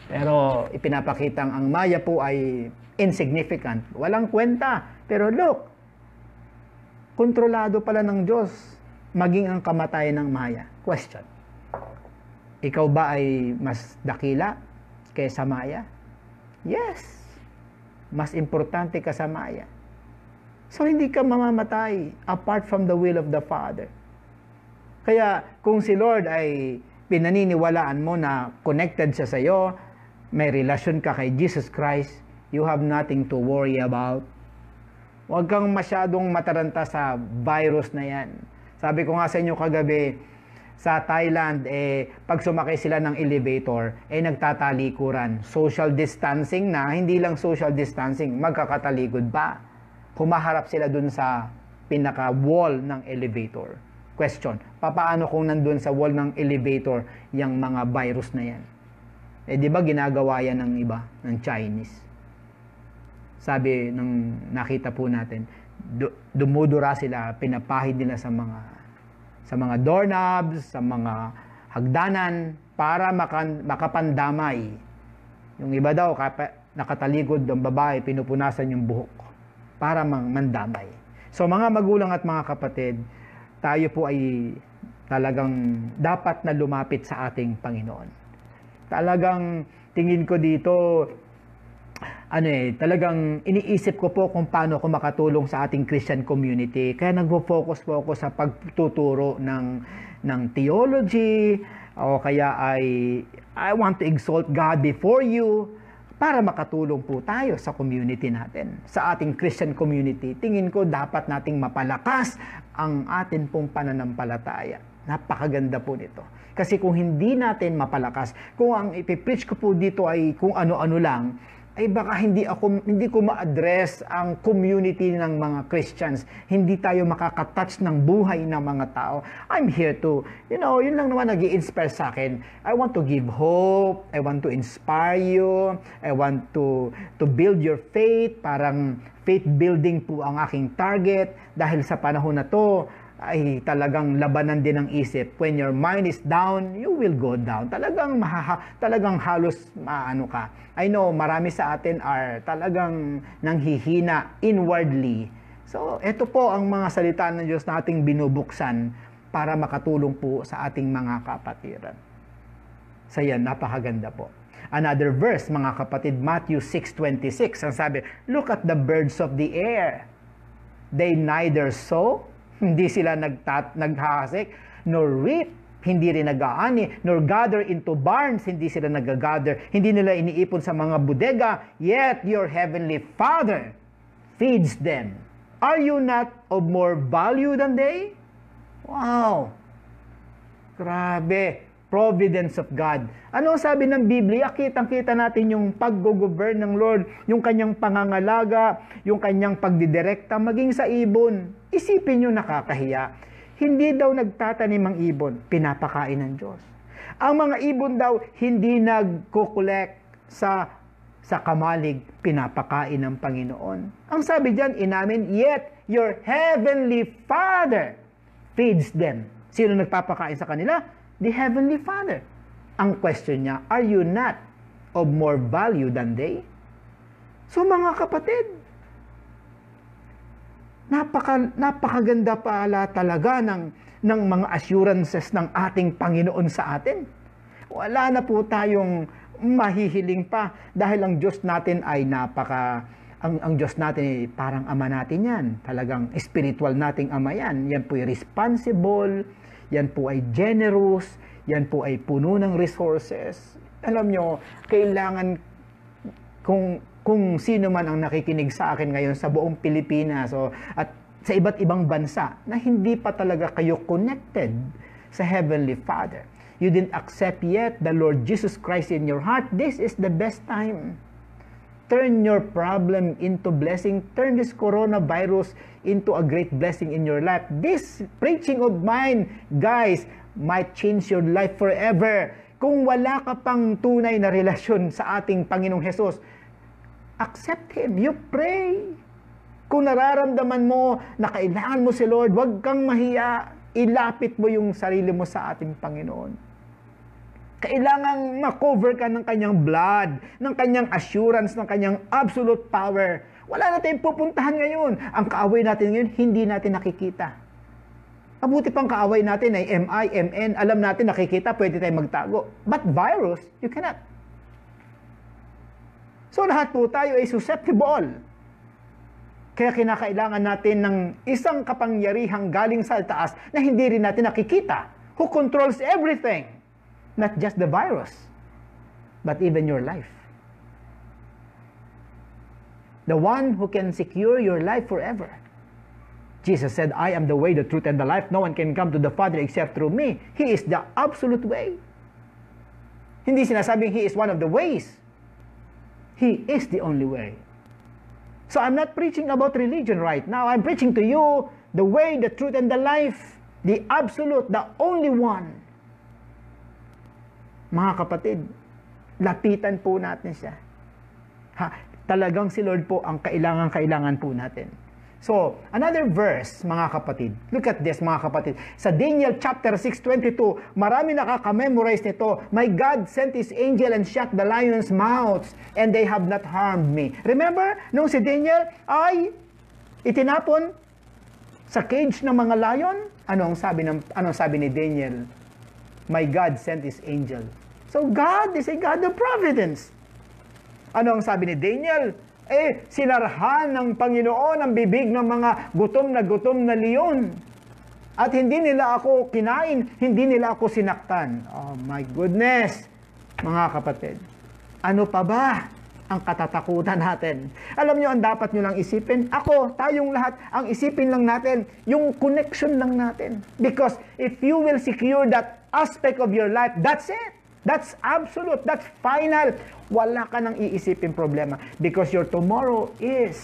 Pero ipinapakitang ang Maya po ay insignificant. Walang kwenta. Pero look, kontrolado pala ng Diyos maging ang kamatayan ng Maya. Question. Ikaw ba ay mas dakila kaysa Maya? Yes. Mas importante ka sa Maya. So hindi ka mamamatay apart from the will of the Father. Kaya kung si Lord ay pinaniniwalaan mo na connected siya sa iyo, may relasyon ka kay Jesus Christ, you have nothing to worry about. Huwag kang masyadong mataranta sa virus na yan. Sabi ko nga sa inyo kagabi, sa Thailand, pag sumakay sila ng elevator, nagtatalikuran. Social distancing na, hindi lang social distancing, magkakatalikod pa. Humaharap sila dun sa pinaka-wall ng elevator. Question, papaano kung nandun sa wall ng elevator yung mga virus na yan? Di ba ginagawa yan ng iba, ng Chinese? Sabi nung nakita po natin, dumudura sila, pinapahid nila sa mga doorknobs, sa mga hagdanan, para makapandamay. Yung iba daw, nakatalikod ng babae, pinupunasan yung buhok, para mandamay. So mga magulang at mga kapatid, tayo po ay talagang dapat na lumapit sa ating Panginoon. Talagang tingin ko dito, talagang iniisip ko po kung paano ako makatulong sa ating Christian community. Kaya nagpo-focus po ako sa pagtuturo ng theology, o kaya I want to exalt God before you, para makatulong po tayo sa community natin, sa ating Christian community. Tingin ko dapat nating mapalakas ang atin pong pananampalataya. Napakaganda po nito. Kasi kung hindi natin mapalakas, kung ang ipipreach ko po dito ay kung ano-ano lang, ay baka hindi ko ma-address ang community ng mga Christians. Hindi tayo makakatouch ng buhay ng mga tao. I'm here to, yun lang naman nag-i-inspire sa akin. I want to give hope. I want to inspire you. I want to build your faith. Parang faith building po ang aking target. Dahil sa panahon na to, ay talagang labanan din ang isip. When your mind is down, you will go down. Talagang halos maano ka. I know, marami sa atin are talagang nanghihina inwardly. So, ito po ang mga salita ng Diyos na ating binubuksan para makatulong po sa ating mga kapatiran. So yan, napakaganda po. Another verse, mga kapatid, Matthew 6:26. Ang sabi, look at the birds of the air. They neither sow, hindi sila naghahasik, nor reap, hindi rin nag-aani, nor gather into barns, hindi sila nag-gather, hindi nila iniipon sa mga bodega, yet your heavenly Father feeds them. Are you not of more value than they? Wow! Grabe! Providence of God. Ano ang sabi ng Biblia? Kitang-kita natin yung pag-govern ng Lord, yung kanyang pangangalaga, yung kanyang pagdidirekta, maging sa ibon. Isipin nyo, nakakahiya. Hindi daw nagtatanim ang ibon, pinapakain ng Diyos. Ang mga ibon daw, hindi nagkukolek sa sa kamalig pinapakain ng Panginoon. Ang sabi diyan, inamin, yet your heavenly Father feeds them. Sino nagpapakain sa kanila? The heavenly Father. Ang question niya, are you not of more value than they? So mga kapatid, napakaganda pala talaga ng mga assurances ng ating Panginoon sa atin. Wala na po tayong mahihiling pa dahil ang Diyos natin ay ang Diyos natin ay parang ama natin yan. Talagang spiritual nating ama yan. Yan po ay responsible, yan po ay generous, yan po ay puno ng resources. Alam nyo, kailangan kung sino man ang nakikinig sa akin ngayon sa buong Pilipinas at sa iba't ibang bansa na hindi pa talaga kayo connected sa Heavenly Father. You didn't accept yet the Lord Jesus Christ in your heart. This is the best time. Turn your problem into blessing. Turn this coronavirus into a great blessing in your life. This preaching of mine, guys, might change your life forever. Kung wala ka pang tunay na relasyon sa ating Panginoong Hesus, accept Him. You pray. Kung nararamdaman mo na kailangan mo si Lord, huwag kang mahiya. Ilapit mo yung sarili mo sa ating Panginoon. Kailangan ma-cover ka ng kanyang blood, ng kanyang assurance, ng kanyang absolute power. Wala na tayong pupuntahan ngayon. Ang kaaway natin ngayon, hindi natin nakikita. Mabuti pang kaaway natin ay MI, MN, alam natin, nakikita, pwede tayong magtago. But virus, you cannot. So lahat po tayo ay susceptible. Kaya kinakailangan natin ng isang kapangyarihang galing sa taas na hindi rin natin nakikita, who controls everything. Not just the virus, but even your life. The one who can secure your life forever. Jesus said, I am the way, the truth, and the life. No one can come to the Father except through me. He is the absolute way. Hindi sinasabing He is one of the ways. He is the only way. So I'm not preaching about religion right now. I'm preaching to you the way, the truth, and the life. The absolute, the only one. Mga kapatid, lapitan po natin siya. Talagang si Lord po ang kailangan po natin. So, another verse, mga kapatid. Look at this, mga kapatid. Sa Daniel chapter 6:22, marami nakaka-memorize nito. My God sent His angel and shut the lions' mouths, and they have not harmed me. Remember, nung si Daniel ay itinapon sa cage ng mga lion, anong sabi ni Daniel? My God sent His angel. So God is a God of providence. Ano ang sabi ni Daniel? Sinarhan ng Panginoon ang bibig ng mga gutom na leon. At hindi nila ako kinain, hindi nila ako sinaktan. Oh my goodness, mga kapatid. Ano pa ba ang katatakutan natin? Alam nyo, ang dapat nyo lang isipin, tayong lahat, ang isipin lang natin, yung connection lang natin. Because if you will secure that aspect of your life, that's it. That's absolute. That's final. Wala ka nang iisipin problema. Because your tomorrow is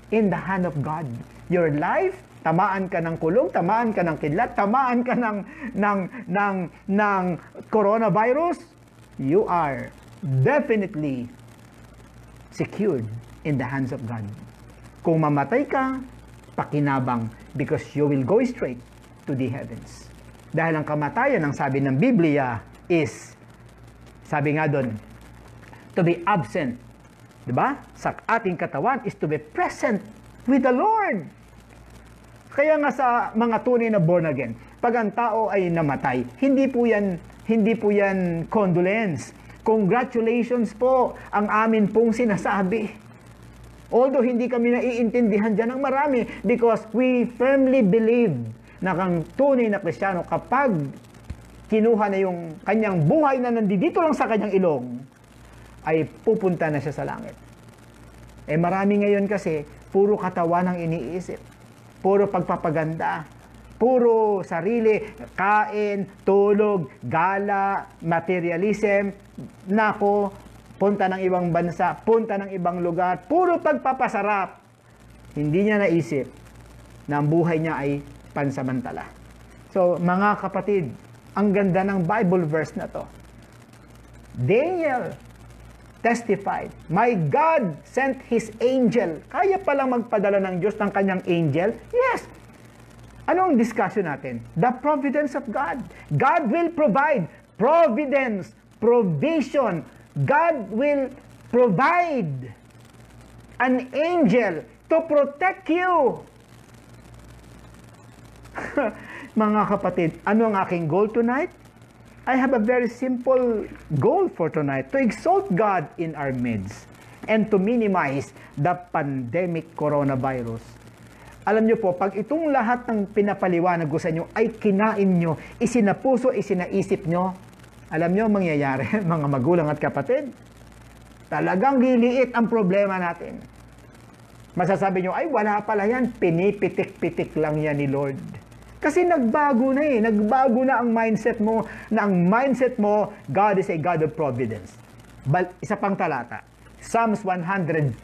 in the hand of God. Your life, tamaan ka ng kulong, tamaan ka ng kidlat, tamaan ka ng coronavirus, you are definitely secured in the hands of God. Kung mamatay ka, pakinabang, because you will go straight to the heavens. Dahil ang kamatayan, ang sabi ng Biblia, is, sabi nga doon, to be absent, diba? Sa ating katawan is to be present with the Lord. Kaya nga sa mga tunay na born again, pag ang tao ay namatay, hindi po yan condolence. Congratulations po ang amin pong sinasabi. Although hindi kami naiintindihan dyan ng marami, because we firmly believe na kang tunay na Kristiyano, kapag kinuha na yung kanyang buhay na nandito lang sa kanyang ilong, ay pupunta na siya sa langit. Marami ngayon kasi, puro katawan ang iniisip. Puro pagpapaganda. Puro sarili, kain, tulog, gala, materialism. Nako, punta ng ibang bansa, punta ng ibang lugar. Puro pagpapasarap. Hindi niya naisip na ang buhay niya ay pansamantala. So, mga kapatid, ang ganda ng Bible verse na to. Daniel testified. My God sent His angel. Kaya palang magpadala ng Diyos ng kanyang angel? Yes. Ano ang discussion natin? The providence of God. God will provide. Providence, provision. God will provide an angel to protect you. Mga kapatid, ano ang aking goal tonight? I have a very simple goal for tonight, to exalt God in our midst and to minimize the pandemic coronavirus. Alam nyo po, pag itong lahat ng pinapaliwanag ko sa inyo ay kinain nyo, isinapuso, isinaisip nyo, alam nyo ang mangyayari, mga magulang at kapatid, talagang liliit ang problema natin. Masasabi nyo, ay wala pala yan, pinipitik-pitik lang yan ni Lord. Kasi nagbago na nagbago na ang mindset mo, na ang mindset mo, God is a God of providence. Isa pang talata, Psalms 104,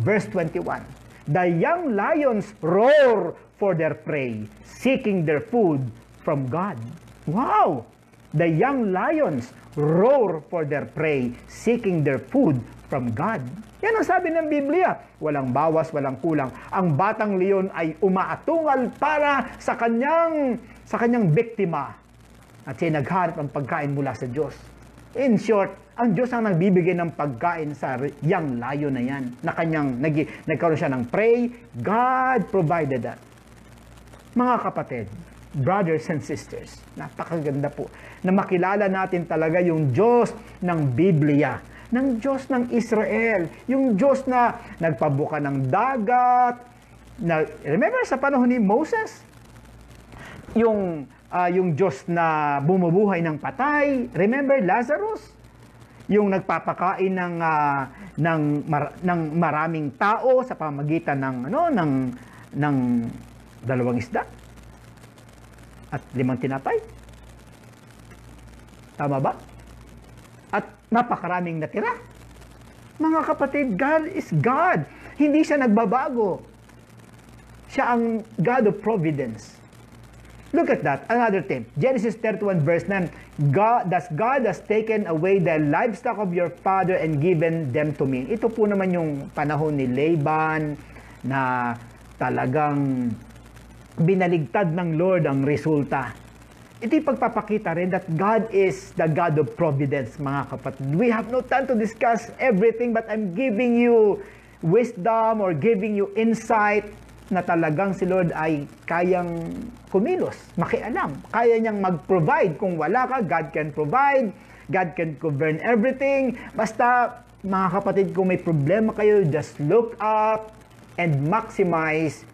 verse 21. The young lions roar for their prey, seeking their food from God. Wow! The young lions roar for their prey, seeking their food from God. Yan ang sabi ng Biblia. Walang bawas, walang kulang. Ang batang leon ay umaatungal para sa kanyang biktima. At siya naghanap ng pagkain mula sa Diyos. In short, ang Diyos ang nagbibigay ng pagkain sa young lion na yan. Na nagkaroon siya ng prey. God provided that. Mga kapatid, brothers and sisters, napakaganda po na makilala natin talaga yung Diyos ng Biblia, ng Diyos ng Israel, yung Diyos na nagpabuka ng dagat. Remember sa panahon ni Moses? Yung Diyos na bumubuhay ng patay. Remember Lazarus? Yung nagpapakain ng maraming tao sa pamamagitan ng 2 isda at 5 tinapay. Tama ba? At napakaraming natira. Mga kapatid, God is God. Hindi siya nagbabago. Siya ang God of providence. Look at that. Another thing. Genesis 31 verse 9. God has taken away the livestock of your father and given them to me. Ito po naman yung panahon ni Laban na talagang binaligtad ng Lord ang resulta. Ito yung pagpapakita rin that God is the God of providence, mga kapatid. We have no time to discuss everything, but I'm giving you wisdom or giving you insight na talagang si Lord ay kayang kumilos, makialam. Kaya niyang mag-provide. Kung wala ka, God can provide. God can govern everything. Basta, mga kapatid, kung may problema kayo, just look up and maximize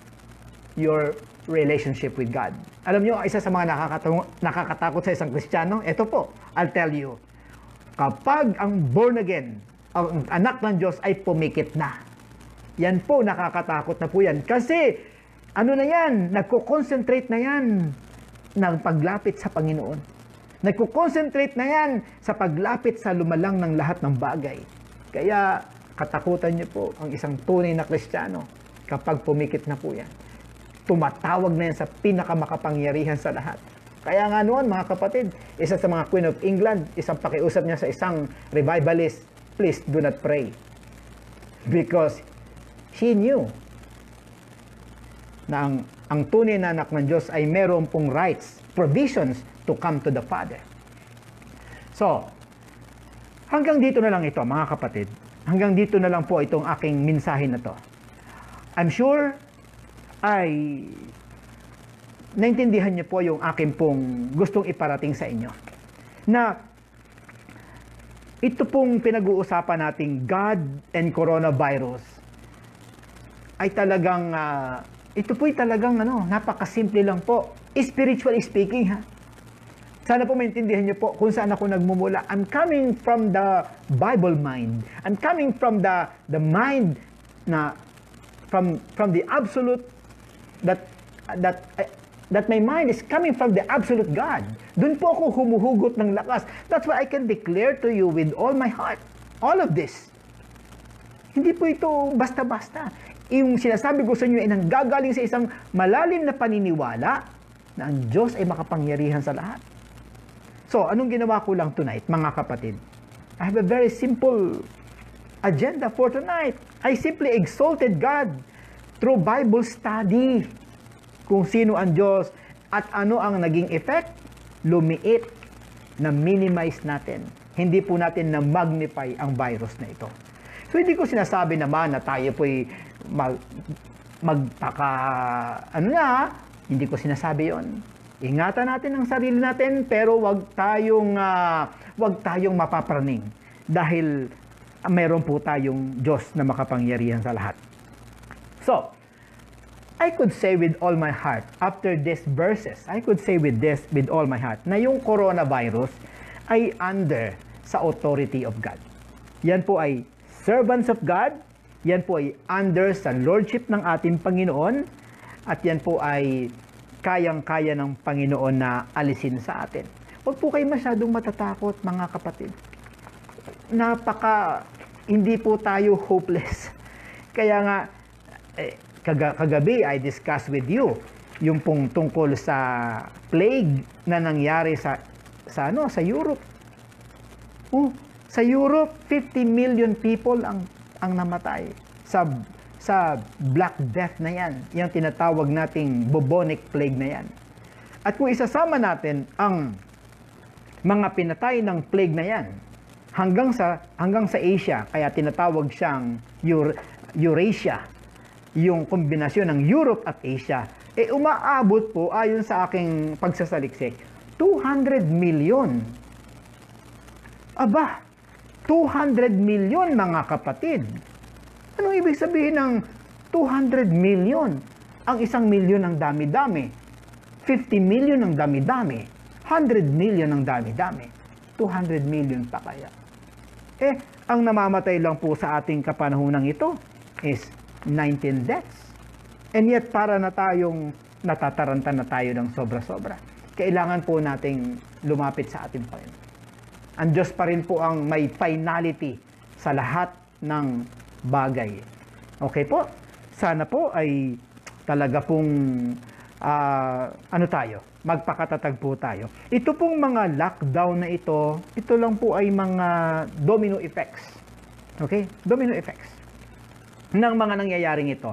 your relationship with God. Alam niyo, isa sa mga nakakatakot sa isang Kristiyano, ito po, I'll tell you, kapag ang born again, ang anak ng Diyos ay pumikit na, yan po, nakakatakot na po yan. Kasi, ano na yan? Nagko-concentrate na yan ng paglapit sa Panginoon. Nagko-concentrate na yan sa paglapit sa lumalang ng lahat ng bagay. Kaya, katakutan niyo po ang isang tunay na Kristiyano kapag pumikit na po yan. Tumatawag na yan sa pinakamakapangyarihan sa lahat. Kaya nga noon, mga kapatid, isa sa mga Queen of England, isang pakiusap niya sa isang revivalist, please do not pray. Because she knew na ang tunay na anak ng Diyos ay meron pong rights, provisions to come to the Father. So, hanggang dito na lang ito, mga kapatid. Hanggang dito na lang po itong aking mensahe na to. I'm sure ay naintindihan niyo po yung aking pong gustong iparating sa inyo. Na ito pong pinag-uusapan nating God and coronavirus ay talagang, ito po'y talagang napakasimple lang po. Spiritually speaking, ha? Sana po maintindihan niyo po kung saan ako nagmumula. I'm coming from the Bible mind. I'm coming from the mind na, from the absolute, that my mind is coming from the absolute God. Doon po ako humuhugot ng lakas. That's why I can declare to you with all my heart, all of this. Hindi po ito basta-basta. Yung sinasabi ko sa inyo ay nanggagaling sa isang malalim na paniniwala na ang Diyos ay makapangyarihan sa lahat. So, anong ginawa ko lang tonight, mga kapatid? I have a very simple agenda for tonight. I simply exalted God through Bible study. Kung sino ang Diyos at ano ang naging effect, lumiit, na minimize natin. Hindi po natin na magnify ang virus na ito. So hindi ko sinasabi naman na tayo po'y hindi ko sinasabi yon. Ingatan natin ang sarili natin, pero wag tayong mapapraning dahil mayroon po tayong Diyos na makapangyarihan sa lahat. So, I could say with all my heart, after these verses, I could say with all my heart, na yung coronavirus ay under sa authority of God. Yan po ay servants of God, yan po ay under sa lordship ng ating Panginoon, at yan po ay kayang-kaya ng Panginoon na alisin sa atin. Huwag po kayo masyadong matatakot, mga kapatid. Hindi po tayo hopeless. Kaya nga, kagabi I discussed with you yung pong tungkol sa plague na nangyari sa Europe. Sa Europe, 50 million people ang namatay sa Black Death na yan. Yung tinatawag nating bubonic plague na yan. At kung isasama natin ang mga pinatay ng plague na yan hanggang sa Asia, kaya tinatawag siyang Eurasia, yung kombinasyon ng Europe at Asia, umaabot po, ayon sa aking pagsasaliksik, 200 million. Aba, 200 million, mga kapatid. Anong ibig sabihin ng 200 million? Ang 1 million ng dami-dami. 50 million ng dami-dami. 100 million ng dami-dami. 200 million pa kaya. Ang namamatay lang po sa ating kapanahunan ito is 19 deaths. And yet, para na tayong natataranta na tayo ng sobra-sobra. Kailangan po nating lumapit sa ating Panginoon. Ang Diyos pa rin po ang may finality sa lahat ng bagay. Okay po? Sana po ay talaga pong magpakatatag po tayo. Ito pong mga lockdown na ito lang po ay mga domino effects. Okay? Domino effects ng mga nangyayaring ito.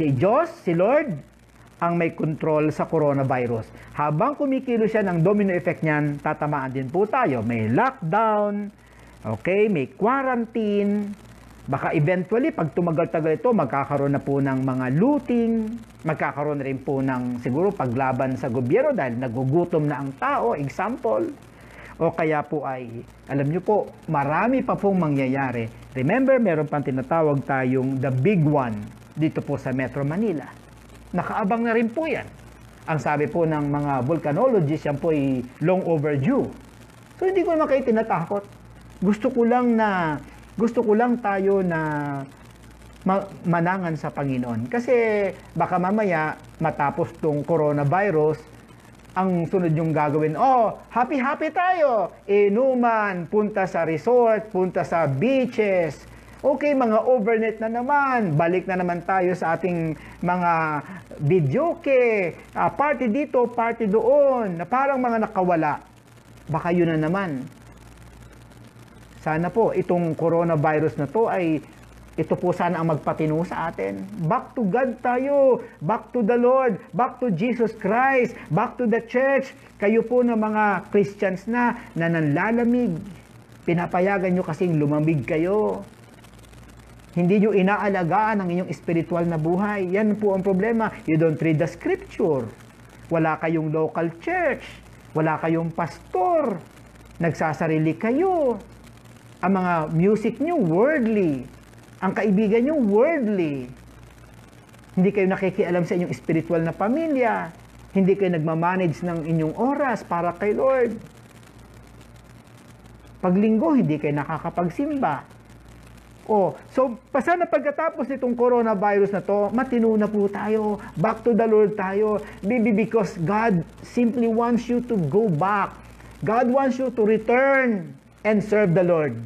Si Diyos, si Lord, ang may control sa coronavirus. Habang kumikilos siya ng domino effect niyan, tatamaan din po tayo. May lockdown, okay, may quarantine, baka eventually, pag tumagal-tagal ito, magkakaroon na po ng mga looting, magkakaroon na rin po ng siguro paglaban sa gobyerno dahil nagugutom na ang tao, example. O kaya po ay, alam nyo po, marami pa pong mangyayari. Remember, meron pang tinatawag tayong the big one dito po sa Metro Manila. Nakaabang na rin po yan. Ang sabi po ng mga volcanologists, yan po ay long overdue. So hindi ko naman kayo tinatakot. Gusto ko lang tayo na manangan sa Panginoon. Kasi baka mamaya matapos tong coronavirus, ang sunod yung gagawin, happy-happy tayo. Inuman, punta sa resort, punta sa beaches. Okay, mga overnight na naman. Balik na naman tayo sa ating mga videoke. Party dito, party doon. Na parang mga nakawala. Baka yun na naman. Sana po, itong coronavirus na to ay ito po sana ang magpatino sa atin. Back to God tayo. Back to the Lord. Back to Jesus Christ. Back to the church. Kayo po na mga Christians na nanlalamig. Pinapayagan nyo kasing lumamig kayo. Hindi nyo inaalagaan ang inyong spiritual na buhay. Yan po ang problema. You don't read the scripture. Wala kayong local church. Wala kayong pastor. Nagsasarili kayo. Ang mga music nyo, worldly. Ang kaibigan nyo, worldly. Hindi kayo nakikialam sa inyong spiritual na pamilya. Hindi kayo nagmamanage ng inyong oras para kay Lord. Paglinggo, hindi kayo nakakapagsimba. So, sana pagkatapos nitong coronavirus na to, matino na po tayo. Back to the Lord tayo. Because God simply wants you to go back. God wants you to return and serve the Lord.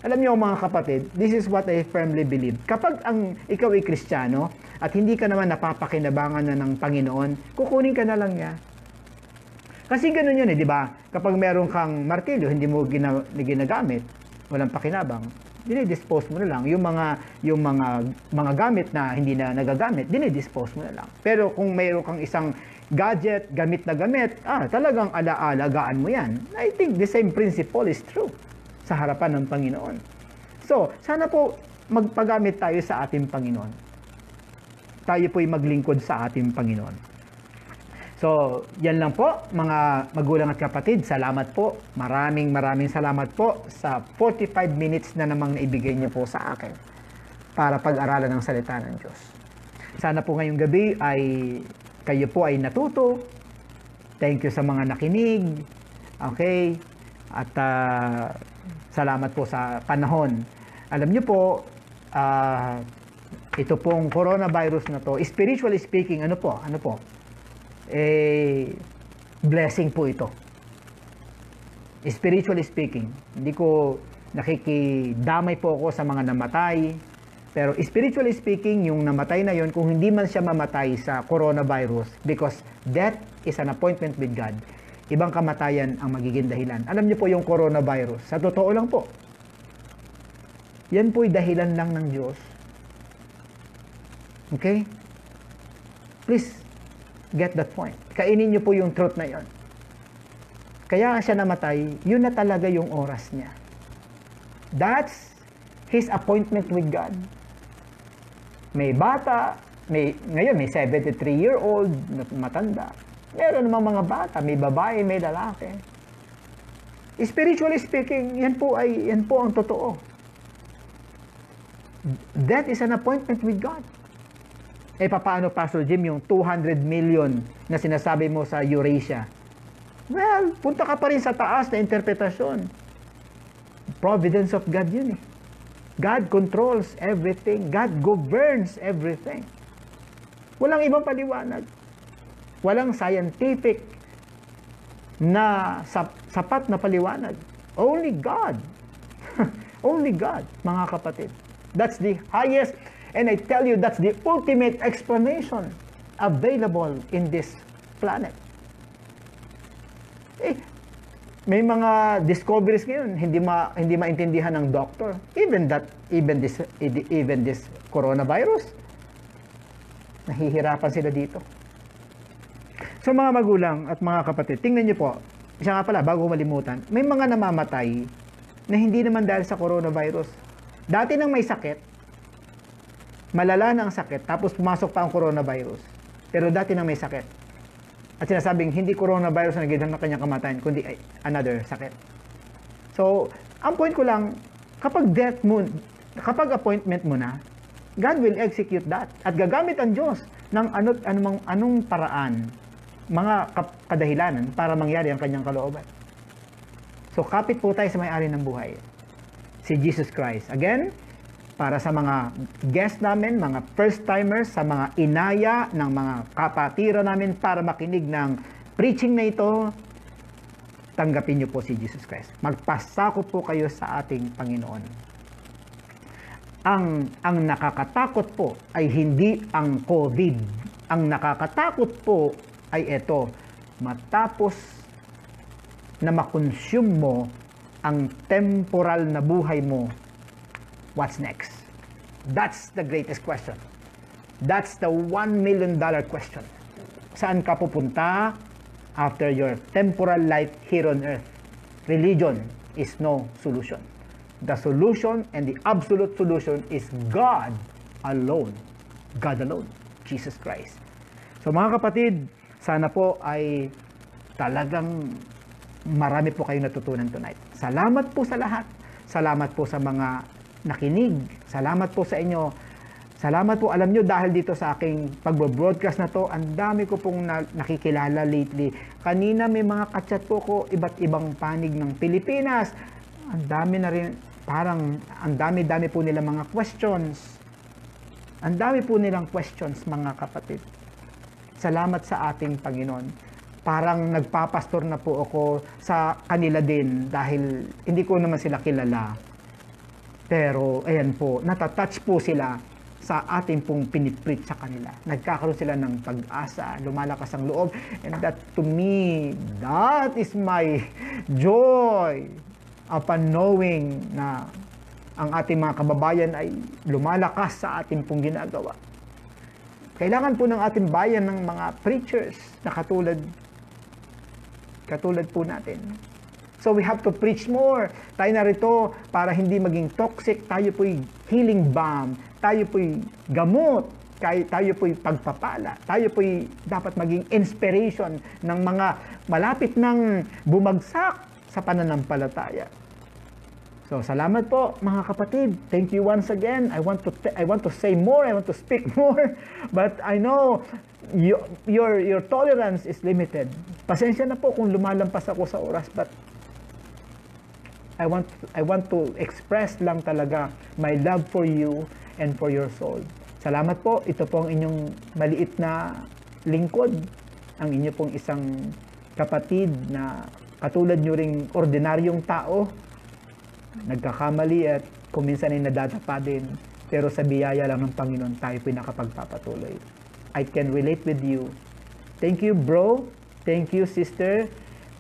Alam niyo mga kapatid, this is what I firmly believe. Kapag ikaw ay Kristiyano at hindi ka naman napapakinabangan na ng Panginoon, kukunin ka na lang niya. Kasi ganun yun di ba? Kapag meron kang martilyo, hindi mo ginagamit, walang pakinabang, dinidispose mo na lang. Yung mga gamit na hindi na nagagamit, dinidispose mo na lang. Pero kung mayroon kang isang gadget, gamit na gamit, talagang alagaan mo yan. I think the same principle is true sa harapan ng Panginoon. So, sana po magpagamit tayo sa ating Panginoon. Tayo po'y maglingkod sa ating Panginoon. So, yan lang po, mga magulang at kapatid. Salamat po. Maraming salamat po sa 45 minutes na namang naibigay niyo po sa akin para pag-aralan ng salita ng Diyos. Sana po ngayong gabi ay kayo po ay natuto. Thank you sa mga nakinig. Okay? At salamat po sa panahon. Alam niyo po, ito pong coronavirus na to, spiritually speaking, ano po? Blessing po ito. Spiritually speaking, hindi ko nakikidamay po ako sa mga namatay, pero spiritually speaking, yung namatay na yon, kung hindi man siya mamatay sa coronavirus, because death is an appointment with God, ibang kamatayan ang magiging dahilan. Alam niyo po yung coronavirus, sa totoo lang po, yan po'y dahilan lang ng Diyos. Okay? Please, get that point. Kainin niyo po yung truth na yon. Kaya siya namatay, yun na talaga yung oras niya. That's his appointment with God. May bata, ngayon may 73-year-old na matanda. Meron namang mga bata, may babae, may lalaki. Spiritually speaking, yan po ang totoo. That is an appointment with God. Paano, Pastor Jim, yung 200 million na sinasabi mo sa Eurasia? Well, punta ka pa rin sa taas na interpretasyon. Providence of God yun eh. God controls everything. God governs everything. Walang ibang paliwanag. Walang scientific na sapat na paliwanag. Only God. Only God, mga kapatid. That's the highest. And I tell you, that's the ultimate explanation available in this planet. May mga discoveries ngayon hindi maintindihan ng doctor. Even this coronavirus. Nahihirapan sila dito. So mga magulang at mga kapatid, tingnan niyo po. Siya nga pala, bago malimutan, may mga namamatay na hindi naman dahil sa coronavirus. Dati nang may sakit, malala na ang sakit, tapos pumasok pa ang coronavirus. Pero dati na may sakit. At sinasabing, hindi coronavirus na nagiging ng kanyang kamatayan, kundi another sakit. So, ang point ko lang, kapag appointment mo na, God will execute that. At gagamit ang Diyos ng anong paraan, mga kadahilanan para mangyari ang kanyang kalooban. So, kapit po tayo sa may-ari ng buhay. Si Jesus Christ. Again, para sa mga guest namin, mga first-timers, sa mga inaya ng mga kapatira namin para makinig ng preaching na ito, tanggapin niyo po si Jesus Christ. Magpasakop po kayo sa ating Panginoon. Ang nakakatakot po ay hindi ang COVID. Ang nakakatakot po ay ito, matapos na makonsume mo ang temporal na buhay mo, what's next? That's the greatest question. That's the $1 million question. Saan ka pupunta after your temporal life here on earth? Religion is no solution. The solution and the absolute solution is God alone. God alone. Jesus Christ. So mga kapatid, sana po ay talagang marami po kayong natutunan tonight. Salamat po sa lahat. Salamat po sa mga nakinig. Salamat po sa inyo. Salamat po. Alam nyo, dahil dito sa aking pagbo-broadcast na to, ang dami ko pong nakikilala lately. Kanina may mga kachat po ko, iba't ibang panig ng Pilipinas. Ang dami na rin, parang ang dami-dami po nila mga questions. Ang dami po nilang questions, mga kapatid. Salamat sa ating Panginoon. Parang nagpapastor na po ako sa kanila din dahil hindi ko naman sila kilala. Pero, ayan po, natatouch po sila sa ating pong pinipreach sa kanila. Nagkakaroon sila ng pag-asa, lumalakas ang loob. And that to me, that is my joy upon knowing na ang ating mga kababayan ay lumalakas sa ating pong ginagawa. Kailangan po ng ating bayan ng mga preachers na katulad po natin. So we have to preach more. Tayo narito para hindi maging toxic. Tayo po'y healing balm. Tayo po'y gamot. Tayo po'y pagpapala. Tayo po'y dapat maging inspiration ng mga malapit nang bumagsak sa pananampalataya. So, salamat po mga kapatid. Thank you once again. I want to say more. I want to speak more. But I know your tolerance is limited. Pasensya na po kung lumalampas ako sa oras, but I want to express lang talaga my love for you and for your soul. Salamat po. Ito po ang inyong maliit na lingkod. Ang inyo pong isang kapatid na katulad nyo ring ordinaryong tao, nagkakamali at kung minsan ay nadadapa din, pero sa biyaya lang ng Panginoon tayo pinakapagpapatuloy. I can relate with you. Thank you, bro. Thank you, sister.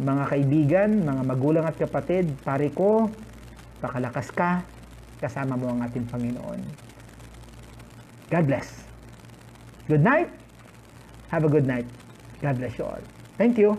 Mga kaibigan, mga magulang at kapatid, pare ko, pakalakas ka, kasama mo ang ating Panginoon. God bless. Good night. Have a good night. God bless you all. Thank you.